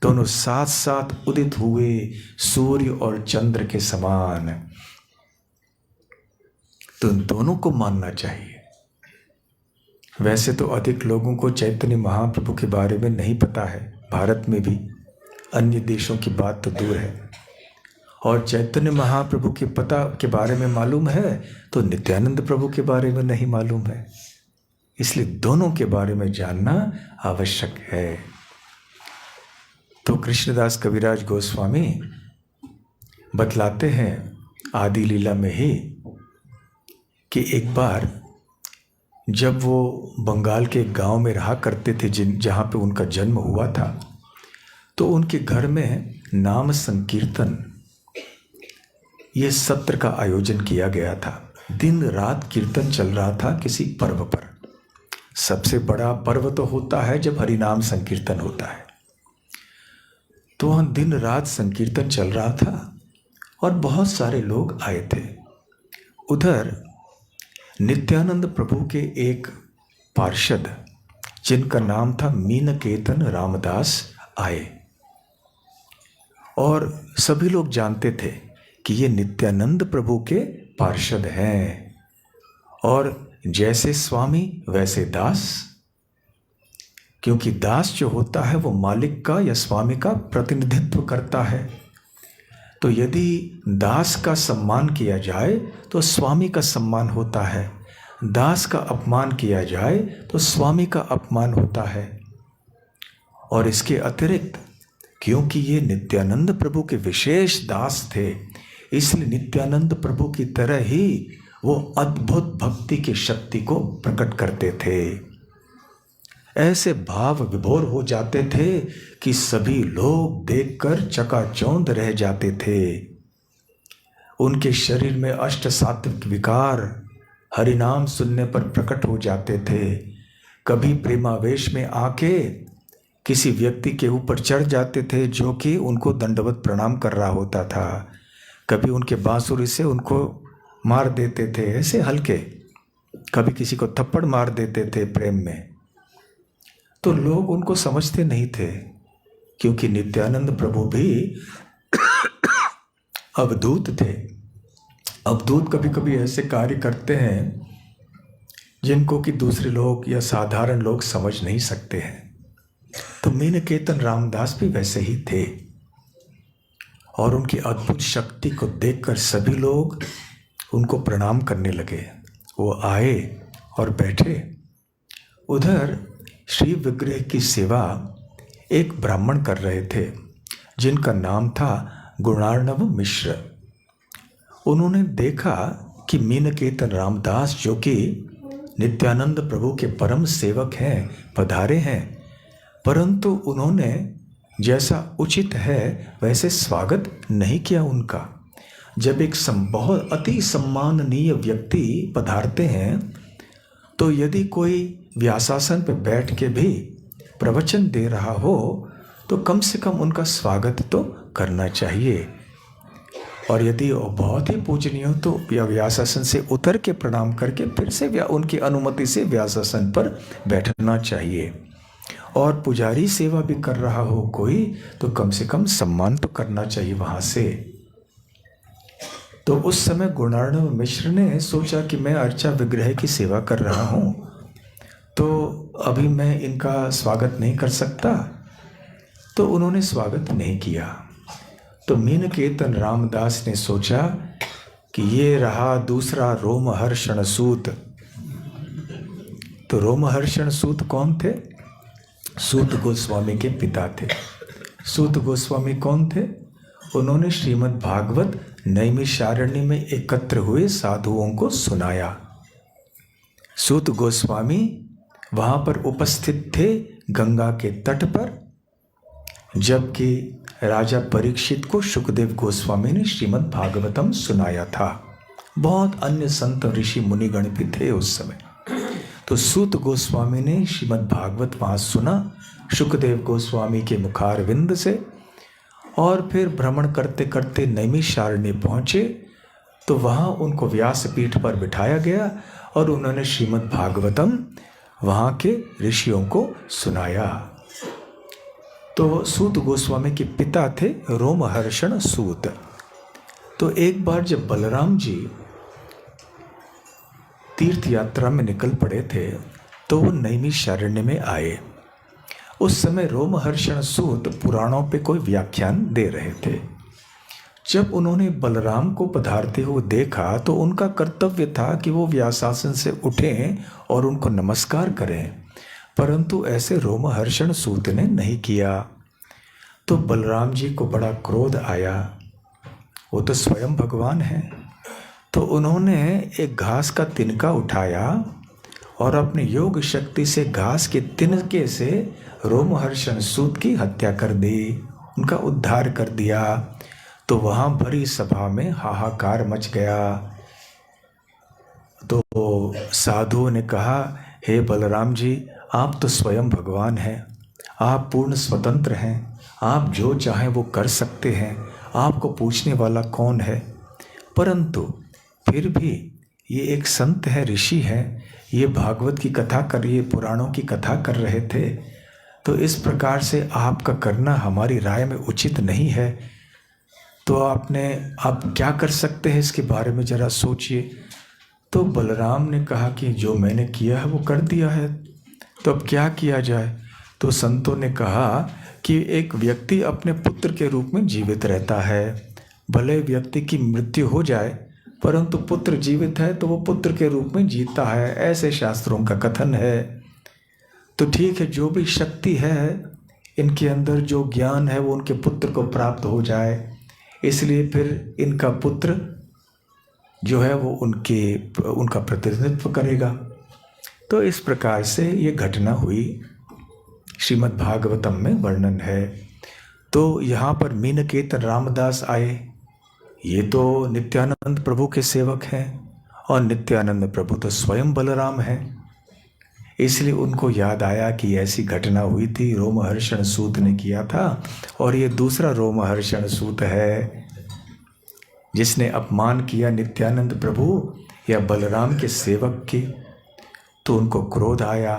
दोनों साथ साथ उदित हुए सूर्य और चंद्र के समान। तो इन दोनों को मानना चाहिए। वैसे तो अधिक लोगों को चैतन्य महाप्रभु के बारे में नहीं पता है, भारत में भी, अन्य देशों की बात तो दूर है। और चैतन्य महाप्रभु के बारे में मालूम है तो नित्यानंद प्रभु के बारे में नहीं मालूम है। इसलिए दोनों के बारे में जानना आवश्यक है। तो कृष्णदास कविराज गोस्वामी बतलाते हैं आदि लीला में ही कि एक बार जब वो बंगाल के गांव में रहा करते थे, जहाँ पे उनका जन्म हुआ था, तो उनके घर में नाम संकीर्तन ये सत्र का आयोजन किया गया था। दिन रात कीर्तन चल रहा था किसी पर्व पर। सबसे बड़ा पर्व तो होता है जब हरिनाम संकीर्तन होता है। तो वहाँ दिन रात संकीर्तन चल रहा था और बहुत सारे लोग आए थे। उधर नित्यानंद प्रभु के एक पार्षद, जिनका नाम था मीनकेतन रामदास, आए। और सभी लोग जानते थे कि ये नित्यानंद प्रभु के पार्षद हैं, और जैसे स्वामी वैसे दास, क्योंकि दास जो होता है वो मालिक का या स्वामी का प्रतिनिधित्व करता है। तो यदि दास का सम्मान किया जाए तो स्वामी का सम्मान होता है, दास का अपमान किया जाए तो स्वामी का अपमान होता है। और इसके अतिरिक्त क्योंकि ये नित्यानंद प्रभु के विशेष दास थे, इसलिए नित्यानंद प्रभु की तरह ही वो अद्भुत भक्ति की शक्ति को प्रकट करते थे। ऐसे भाव विभोर हो जाते थे कि सभी लोग देखकर चकाचौंध रह जाते थे। उनके शरीर में अष्ट सात्विक विकार हरिनाम सुनने पर प्रकट हो जाते थे। कभी प्रेमावेश में आके किसी व्यक्ति के ऊपर चढ़ जाते थे जो कि उनको दंडवत प्रणाम कर रहा होता था। कभी उनके बांसुरी से उनको मार देते थे ऐसे हल्के, कभी किसी को थप्पड़ मार देते थे प्रेम में। तो लोग उनको समझते नहीं थे, क्योंकि नित्यानंद प्रभु भी अवधूत थे। अवधूत कभी कभी ऐसे कार्य करते हैं जिनको कि दूसरे लोग या साधारण लोग समझ नहीं सकते हैं। तो मीनकेतन रामदास भी वैसे ही थे, और उनकी अद्भुत शक्ति को देखकर सभी लोग उनको प्रणाम करने लगे। वो आए और बैठे। उधर श्री विग्रह की सेवा एक ब्राह्मण कर रहे थे जिनका नाम था गुणार्णव मिश्र। उन्होंने देखा कि मीनकेतन रामदास जो कि नित्यानंद प्रभु के परम सेवक हैं पधारे हैं, परंतु उन्होंने जैसा उचित है वैसे स्वागत नहीं किया उनका। जब एक बहुत अति सम्माननीय व्यक्ति पधारते हैं तो यदि कोई व्यासासन पर बैठ के भी प्रवचन दे रहा हो तो कम से कम उनका स्वागत तो करना चाहिए, और यदि वो बहुत ही पूजनीय हो तो व्यासासन से उतर के प्रणाम करके फिर से उनकी अनुमति से व्यासासन पर बैठना चाहिए। और पुजारी सेवा भी कर रहा हो कोई तो कम से कम सम्मान तो करना चाहिए वहाँ से। तो उस समय गुणार्णव मिश्र ने सोचा कि मैं अर्चा विग्रह की सेवा कर रहा हूँ, तो अभी मैं इनका स्वागत नहीं कर सकता, तो उन्होंने स्वागत नहीं किया। तो मीनकेतन रामदास ने सोचा कि ये रहा दूसरा रोमहर्षण सूत। तो रोमहर्षण सूत कौन थे? सूत गोस्वामी के पिता थे। सूत गोस्वामी कौन थे? उन्होंने श्रीमद् भागवत नैमिषारण्य में एकत्र हुए साधुओं को सुनाया। सूत गोस्वामी वहाँ पर उपस्थित थे गंगा के तट पर, जबकि राजा परीक्षित को शुकदेव गोस्वामी ने श्रीमद् भागवतम सुनाया था। बहुत अन्य संत ऋषि मुनिगण भी थे उस समय। तो सूत गोस्वामी ने श्रीमद् भागवत वहाँ सुना शुकदेव गोस्वामी के मुखारविंद से, और फिर भ्रमण करते करते नैमिषारण्य पहुँचे। तो वहाँ उनको व्यासपीठ पर बिठाया गया और उन्होंने श्रीमद् भागवतम वहाँ के ऋषियों को सुनाया। तो सूत गोस्वामी के पिता थे रोमहर्षण सूत। तो एक बार जब बलराम जी तीर्थ यात्रा में निकल पड़े थे तो वो नैमिषारण्य में आए। उस समय रोमहर्षण सूत पुराणों पे कोई व्याख्यान दे रहे थे। जब उन्होंने बलराम को पधारते हुए देखा तो उनका कर्तव्य था कि वो व्यासासन से उठें और उनको नमस्कार करें, परंतु ऐसे रोमहर्षण सूत ने नहीं किया। तो बलराम जी को बड़ा क्रोध आया, वो तो स्वयं भगवान हैं। तो उन्होंने एक घास का तिनका उठाया और अपने योग शक्ति से घास के तिनके से रोमहर्षण सूत की हत्या कर दी, उनका उद्धार कर दिया। तो वहाँ भरी सभा में हाहाकार मच गया। तो साधुओं ने कहा, हे बलराम जी, आप तो स्वयं भगवान हैं, आप पूर्ण स्वतंत्र हैं, आप जो चाहें वो कर सकते हैं, आपको पूछने वाला कौन है। परंतु फिर भी ये एक संत है, ऋषि हैं, ये भागवत की कथा कर, ये पुराणों की कथा कर रहे थे, तो इस प्रकार से आपका करना हमारी राय में उचित नहीं है। तो आप क्या कर सकते हैं इसके बारे में ज़रा सोचिए। तो बलराम ने कहा कि जो मैंने किया है वो कर दिया है, तो अब क्या किया जाए। तो संतों ने कहा कि एक व्यक्ति अपने पुत्र के रूप में जीवित रहता है, भले व्यक्ति की मृत्यु हो जाए परंतु पुत्र जीवित है तो वो पुत्र के रूप में जीता है, ऐसे शास्त्रों का कथन है। तो ठीक है, जो भी शक्ति है इनके अंदर, जो ज्ञान है वो उनके पुत्र को प्राप्त हो जाए, इसलिए फिर इनका पुत्र जो है वो उनका प्रतिनिधित्व करेगा। तो इस प्रकार से ये घटना हुई, श्रीमद् भागवतम में वर्णन है। तो यहाँ पर मीनकेतन रामदास आए, ये तो नित्यानंद प्रभु के सेवक हैं और नित्यानंद प्रभु तो स्वयं बलराम हैं। इसलिए उनको याद आया कि ऐसी घटना हुई थी, रोमहर्षण सूत ने किया था, और ये दूसरा रोमहर्षण सूत है जिसने अपमान किया नित्यानंद प्रभु या बलराम के सेवक की। तो उनको क्रोध आया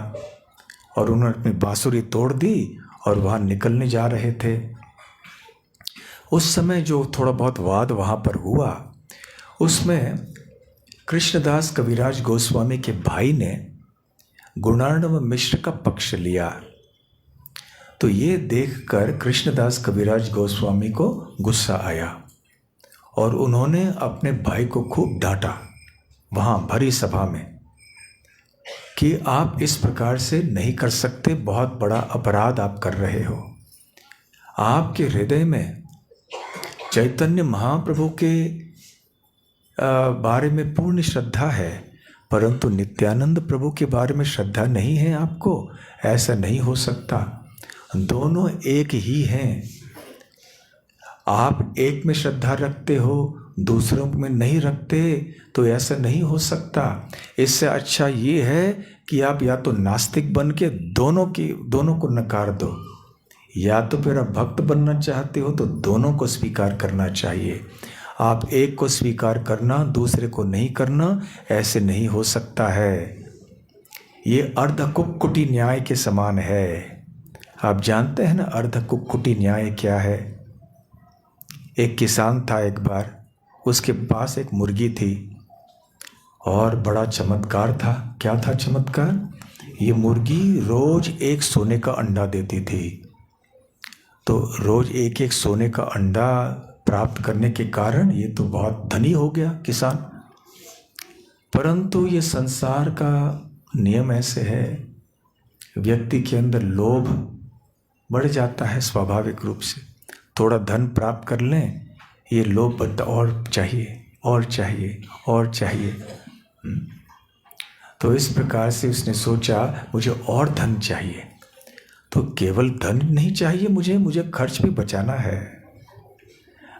और उन्होंने अपनी बांसुरी तोड़ दी और वहाँ निकलने जा रहे थे। उस समय जो थोड़ा बहुत वाद वहाँ पर हुआ, उसमें कृष्णदास कविराज गोस्वामी के भाई ने गुणार्णव मिश्र का पक्ष लिया। तो ये देखकर कृष्णदास कविराज गोस्वामी को गुस्सा आया और उन्होंने अपने भाई को खूब डांटा वहाँ भरी सभा में कि आप इस प्रकार से नहीं कर सकते, बहुत बड़ा अपराध आप कर रहे हो। आपके हृदय में चैतन्य महाप्रभु के बारे में पूर्ण श्रद्धा है, परंतु नित्यानंद प्रभु के बारे में श्रद्धा नहीं है आपको। ऐसा नहीं हो सकता, दोनों एक ही हैं। आप एक में श्रद्धा रखते हो, दूसरों में नहीं रखते, तो ऐसा नहीं हो सकता। इससे अच्छा ये है कि आप या तो नास्तिक बन के दोनों को नकार दो, या तो फिर आप भक्त बनना चाहते हो तो दोनों को स्वीकार करना चाहिए। आप एक को स्वीकार करना, दूसरे को नहीं करना, ऐसे नहीं हो सकता है। ये अर्ध कुक्कुटी न्याय के समान है। आप जानते हैं ना अर्ध कुक्कुटी न्याय क्या है? एक किसान था एक बार, उसके पास एक मुर्गी थी और बड़ा चमत्कार था। क्या था चमत्कार? ये मुर्गी रोज एक सोने का अंडा देती थी। तो रोज एक एक सोने का अंडा प्राप्त करने के कारण ये तो बहुत धनी हो गया किसान। परंतु ये संसार का नियम ऐसे है, व्यक्ति के अंदर लोभ बढ़ जाता है स्वाभाविक रूप से। थोड़ा धन प्राप्त कर लें, ये लोभ बढ़ता, और चाहिए और चाहिए और चाहिए। तो इस प्रकार से उसने सोचा मुझे और धन चाहिए। तो केवल धन नहीं चाहिए, मुझे खर्च भी बचाना है।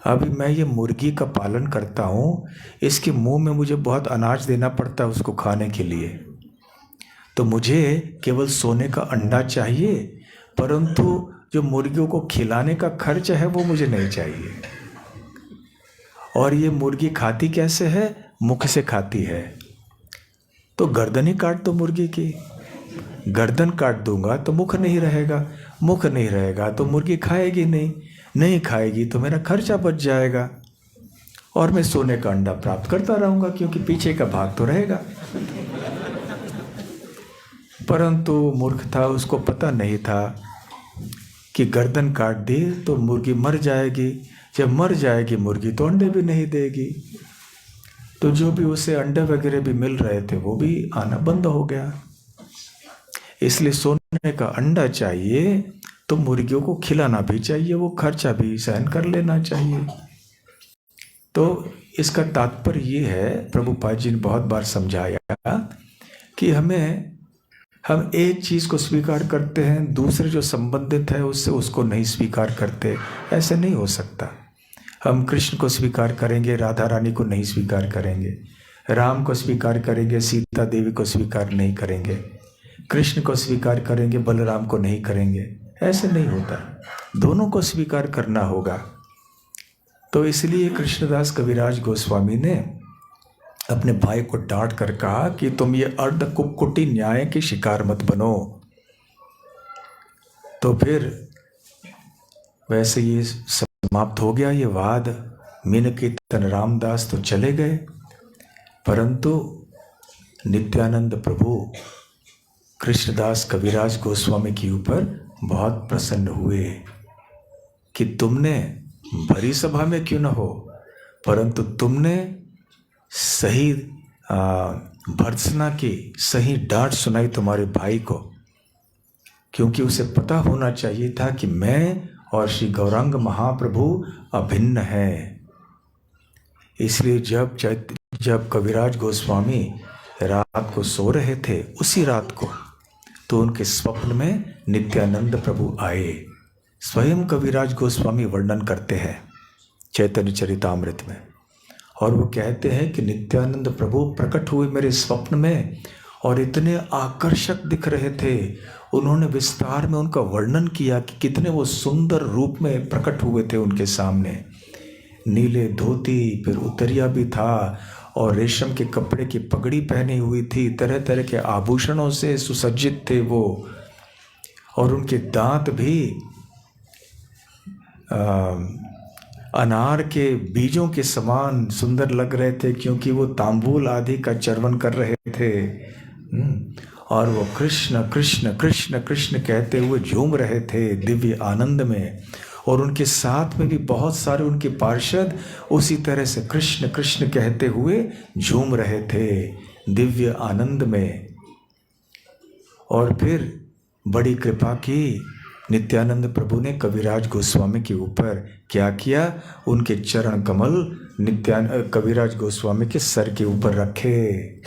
अभी मैं ये मुर्गी का पालन करता हूँ, इसके मुंह में मुझे बहुत अनाज देना पड़ता है उसको खाने के लिए। तो मुझे केवल सोने का अंडा चाहिए, परंतु जो मुर्गियों को खिलाने का खर्च है वो मुझे नहीं चाहिए। और ये मुर्गी खाती कैसे है? मुख से खाती है। तो गर्दन ही काट दो मुर्गी की। गर्दन काट दूंगा तो मुख नहीं रहेगा, मुख नहीं रहेगा तो मुर्गी खाएगी नहीं खाएगी तो मेरा खर्चा बच जाएगा और मैं सोने का अंडा प्राप्त करता रहूंगा, क्योंकि पीछे का भाग तो रहेगा। परंतु मूर्ख था, उसको पता नहीं था कि गर्दन काट दी तो मुर्गी मर जाएगी। जब मर जाएगी मुर्गी तो अंडे भी नहीं देगी। तो जो भी उसे अंडे वगैरह भी मिल रहे थे वो भी आना बंद हो गया। इसलिए सोने का अंडा चाहिए तो मुर्गियों को खिलाना भी चाहिए, वो खर्चा भी सहन कर लेना चाहिए। तो इसका तात्पर्य ये है, प्रभुपाद जी ने बहुत बार समझाया कि हम एक चीज़ को स्वीकार करते हैं, दूसरे जो संबंधित है उससे उसको नहीं स्वीकार करते। ऐसे नहीं हो सकता। हम कृष्ण को स्वीकार करेंगे, राधा रानी को नहीं स्वीकार करेंगे। राम को स्वीकार करेंगे, सीता देवी को स्वीकार नहीं करेंगे। कृष्ण को स्वीकार करेंगे, बलराम को नहीं करेंगे। ऐसे नहीं होता, दोनों को स्वीकार करना होगा। तो इसलिए कृष्णदास कविराज गोस्वामी ने अपने भाई को डांट कर कहा कि तुम ये अर्ध कुक्कुटी न्याय के शिकार मत बनो। तो फिर वैसे ये समाप्त हो गया ये वाद। मीनकेतन रामदास तो चले गए, परंतु नित्यानंद प्रभु कृष्णदास कविराज गोस्वामी के ऊपर बहुत प्रसन्न हुए कि तुमने भरी सभा में क्यों न हो, परंतु तुमने सही भर्त्सना की, सही डांट सुनाई तुम्हारे भाई को, क्योंकि उसे पता होना चाहिए था कि मैं और श्री गौरांग महाप्रभु अभिन्न हैं। इसलिए जब कविराज गोस्वामी रात को सो रहे थे, उसी रात को, तो उनके स्वप्न में नित्यानंद प्रभु आए। स्वयं कविराज गोस्वामी वर्णन करते हैं चैतन्य चरितामृत में, और वो कहते हैं कि नित्यानंद प्रभु प्रकट हुए मेरे स्वप्न में और इतने आकर्षक दिख रहे थे। उन्होंने विस्तार में उनका वर्णन किया कि कितने वो सुंदर रूप में प्रकट हुए थे उनके सामने। नीले धोती, फिर उतरिया भी था, और रेशम के कपड़े की पगड़ी पहनी हुई थी, तरह तरह के आभूषणों से सुसज्जित थे वो, और उनके दांत भी अनार के बीजों के समान सुंदर लग रहे थे, क्योंकि वो तांबूल आदि का चर्वण कर रहे थे। और वो कृष्ण कृष्ण कृष्ण कृष्ण कहते हुए झूम रहे थे दिव्य आनंद में, और उनके साथ में भी बहुत सारे उनके पार्षद उसी तरह से कृष्ण कृष्ण कहते हुए झूम रहे थे दिव्य आनंद में। और फिर बड़ी कृपा की नित्यानंद प्रभु ने कविराज गोस्वामी के ऊपर। क्या किया? उनके चरण कमल कविराज गोस्वामी के सर के ऊपर रखे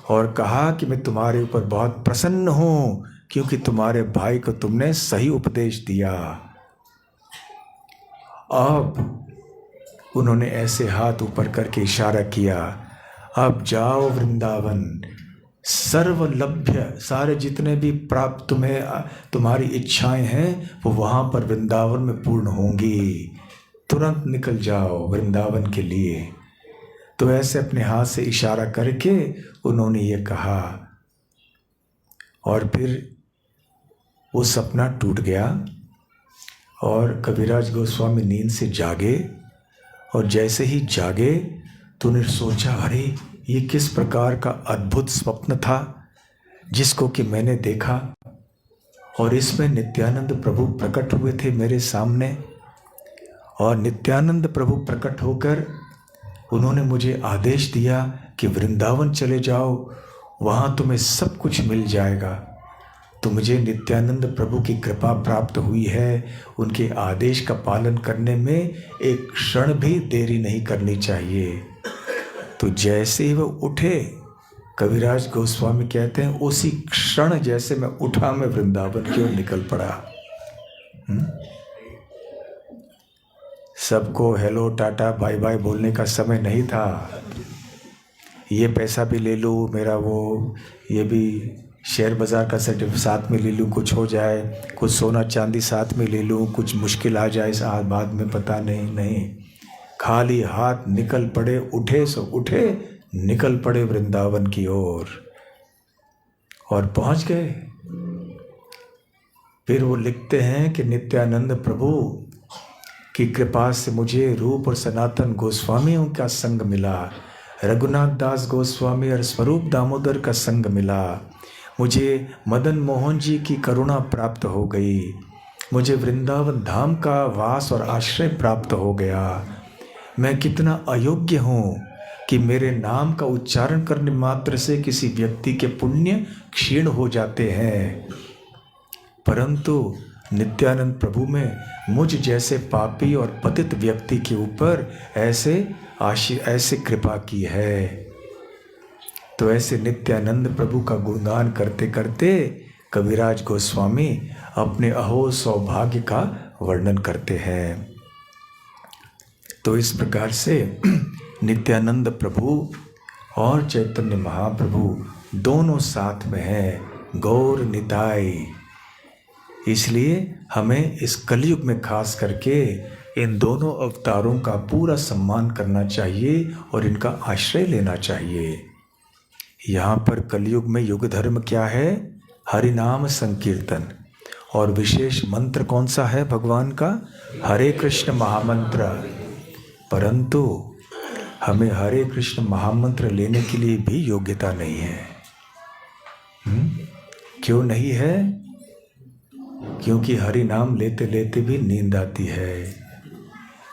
और कहा कि मैं तुम्हारे ऊपर बहुत प्रसन्न हूँ, क्योंकि तुम्हारे भाई को तुमने सही उपदेश दिया। अब उन्होंने ऐसे हाथ ऊपर करके इशारा किया, अब जाओ वृंदावन, सर्वलभ्य, सारे जितने भी प्राप्त तुम्हारी इच्छाएं हैं वो वहाँ पर वृंदावन में पूर्ण होंगी, तुरंत निकल जाओ वृंदावन के लिए। तो ऐसे अपने हाथ से इशारा करके उन्होंने ये कहा, और फिर वो सपना टूट गया और कविराज गोस्वामी नींद से जागे। और जैसे ही जागे तो उन्होंने सोचा, अरे ये किस प्रकार का अद्भुत स्वप्न था जिसको कि मैंने देखा, और इसमें नित्यानंद प्रभु प्रकट हुए थे मेरे सामने। और नित्यानंद प्रभु प्रकट होकर उन्होंने मुझे आदेश दिया कि वृंदावन चले जाओ, वहाँ तुम्हें सब कुछ मिल जाएगा। तो मुझे नित्यानंद प्रभु की कृपा प्राप्त हुई है, उनके आदेश का पालन करने में एक क्षण भी देरी नहीं करनी चाहिए। तो जैसे ही वो उठे, कविराज गोस्वामी कहते हैं उसी क्षण जैसे मैं उठा, मैं वृंदावन की ओर निकल पड़ा। सबको हेलो टाटा बाय बाय बोलने का समय नहीं था। ये पैसा भी ले लूँ, मेरा वो ये भी शेयर बाज़ार का सर्टिफिकेट साथ में ले लूँ, कुछ हो जाए, कुछ सोना चांदी साथ में ले लूँ, कुछ मुश्किल आ जाए बाद में पता नहीं, खाली हाथ निकल पड़े, उठे सो उठे, निकल पड़े वृंदावन की ओर और पहुँच गए। फिर वो लिखते हैं कि नित्यानंद प्रभु की कृपा से मुझे रूप और सनातन गोस्वामियों का संग मिला, रघुनाथ दास गोस्वामी और स्वरूप दामोदर का संग मिला, मुझे मदन मोहन जी की करुणा प्राप्त हो गई, मुझे वृंदावन धाम का वास और आश्रय प्राप्त हो गया। मैं कितना अयोग्य हूँ कि मेरे नाम का उच्चारण करने मात्र से किसी व्यक्ति के पुण्य क्षीण हो जाते हैं, परंतु नित्यानंद प्रभु में मुझ जैसे पापी और पतित व्यक्ति के ऊपर ऐसे कृपा की है। तो ऐसे नित्यानंद प्रभु का गुणगान करते करते कविराज गोस्वामी अपने अहो सौभाग्य का वर्णन करते हैं। तो इस प्रकार से नित्यानंद प्रभु और चैतन्य महाप्रभु दोनों साथ में हैं, गौर निताई। इसलिए हमें इस कलयुग में खास करके इन दोनों अवतारों का पूरा सम्मान करना चाहिए और इनका आश्रय लेना चाहिए। यहाँ पर कलयुग में युग धर्म क्या है? हरिनाम संकीर्तन। और विशेष मंत्र कौन सा है भगवान का? हरे कृष्ण महामंत्र। परंतु हमें हरे कृष्ण महामंत्र लेने के लिए भी योग्यता नहीं है। क्यों नहीं है? क्योंकि हरि नाम लेते लेते भी नींद आती है,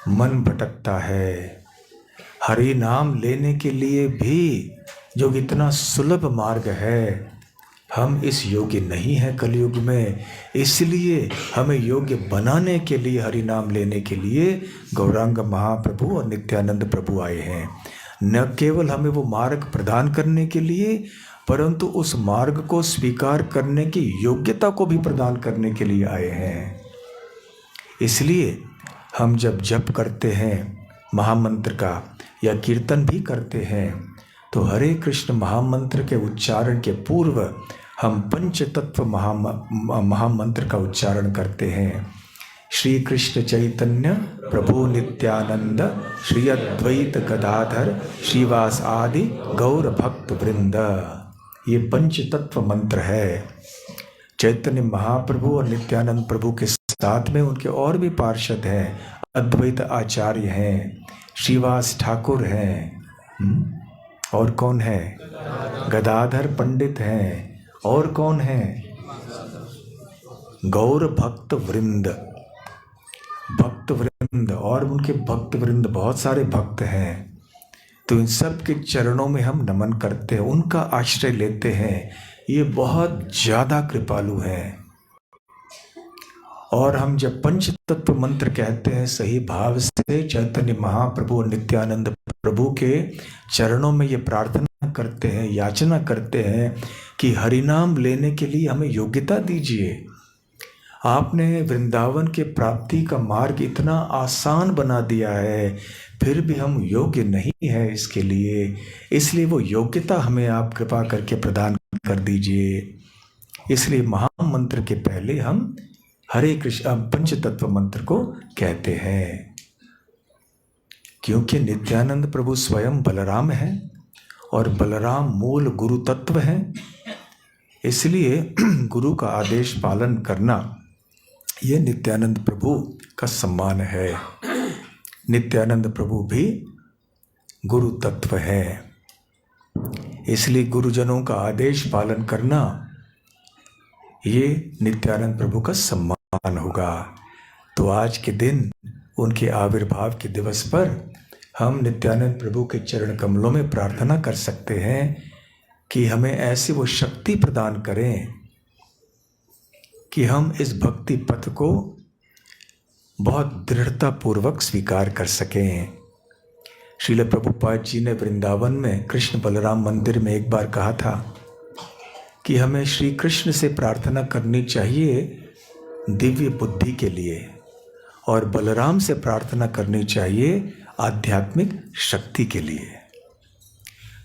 मन भटकता है। हरि नाम लेने के लिए भी जो इतना सुलभ मार्ग है, हम इस योग्य नहीं हैं कलयुग में, इसलिए हमें योग्य बनाने के लिए, हरि नाम लेने के लिए गौरांग महाप्रभु और नित्यानंद प्रभु आए हैं। न केवल हमें वो मार्ग प्रदान करने के लिए, परंतु उस मार्ग को स्वीकार करने की योग्यता को भी प्रदान करने के लिए आए हैं। इसलिए हम जब जप करते हैं महामंत्र का या कीर्तन भी करते हैं, तो हरे कृष्ण महामंत्र के उच्चारण के पूर्व हम पंच तत्व महामंत्र का उच्चारण करते हैं। श्री कृष्ण चैतन्य प्रभु नित्यानंद श्री अद्वैत गदाधर श्रीवास आदि गौर भक्त वृंद, ये पंच तत्व मंत्र है। चैतन्य महाप्रभु और नित्यानंद प्रभु के साथ में उनके और भी पार्षद हैं, अद्वैत आचार्य हैं, श्रीवास ठाकुर हैं, और कौन है? गदाधर पंडित हैं, और कौन है? गौर भक्त वृंद, भक्त वृंद, और उनके भक्त वृंद बहुत सारे भक्त हैं। तो इन सब के चरणों में हम नमन करते हैं, उनका आश्रय लेते हैं। ये बहुत ज़्यादा कृपालु हैं। और हम जब पंच तत्व मंत्र कहते हैं सही भाव से, चैतन्य महाप्रभु और नित्यानंद प्रभु के चरणों में ये प्रार्थना करते हैं, याचना करते हैं कि हरिनाम लेने के लिए हमें योग्यता दीजिए। आपने वृंदावन के प्राप्ति का मार्ग इतना आसान बना दिया है, फिर भी हम योग्य नहीं है इसके लिए, इसलिए वो योग्यता हमें आप कृपा करके प्रदान कर दीजिए। इसलिए महामंत्र के पहले हम हरे कृष्ण पंच तत्व मंत्र को कहते हैं, क्योंकि नित्यानंद प्रभु स्वयं बलराम हैं और बलराम मूल गुरु तत्व हैं। इसलिए गुरु का आदेश पालन करना ये नित्यानंद प्रभु का सम्मान है। नित्यानंद प्रभु भी गुरु तत्व है, इसलिए गुरुजनों का आदेश पालन करना ये नित्यानंद प्रभु का सम्मान होगा। तो आज के दिन उनके आविर्भाव के दिवस पर हम नित्यानंद प्रभु के चरण कमलों में प्रार्थना कर सकते हैं कि हमें ऐसी वो शक्ति प्रदान करें कि हम इस भक्ति पथ को बहुत दृढ़ता पूर्वक स्वीकार कर सकें। श्रील प्रभुपाद जी ने वृंदावन में कृष्ण बलराम मंदिर में एक बार कहा था कि हमें श्री कृष्ण से प्रार्थना करनी चाहिए दिव्य बुद्धि के लिए, और बलराम से प्रार्थना करनी चाहिए आध्यात्मिक शक्ति के लिए।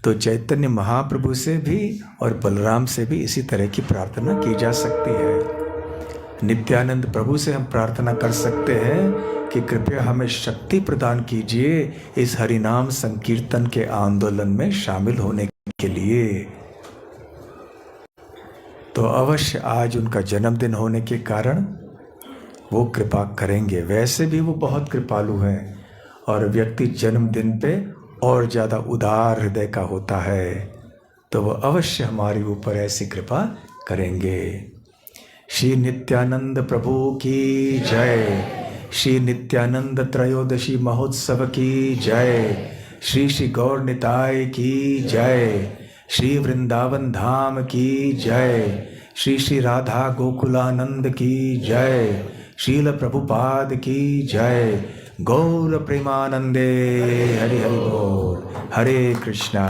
तो चैतन्य महाप्रभु से भी और बलराम से भी इसी तरह की प्रार्थना की जा सकती है। नित्यानंद प्रभु से हम प्रार्थना कर सकते हैं कि कृपया हमें शक्ति प्रदान कीजिए इस हरिनाम संकीर्तन के आंदोलन में शामिल होने के लिए। तो अवश्य आज उनका जन्मदिन होने के कारण वो कृपा करेंगे। वैसे भी वो बहुत कृपालु हैं और व्यक्ति जन्मदिन पे और ज़्यादा उदार हृदय का होता है, तो वो अवश्य हमारे ऊपर ऐसी कृपा करेंगे। श्री नित्यानंद प्रभु की जय। श्री नित्यानंद त्रयोदशी महोत्सव की जय। श्री श्री गौर निताय की जय। श्री वृंदावन धाम की जय। श्री श्री राधा गोकुलानंद की जय। श्रील प्रभुपाद की जय। गौर प्रेमानंदे हरि हरि बोल। हरे कृष्णा।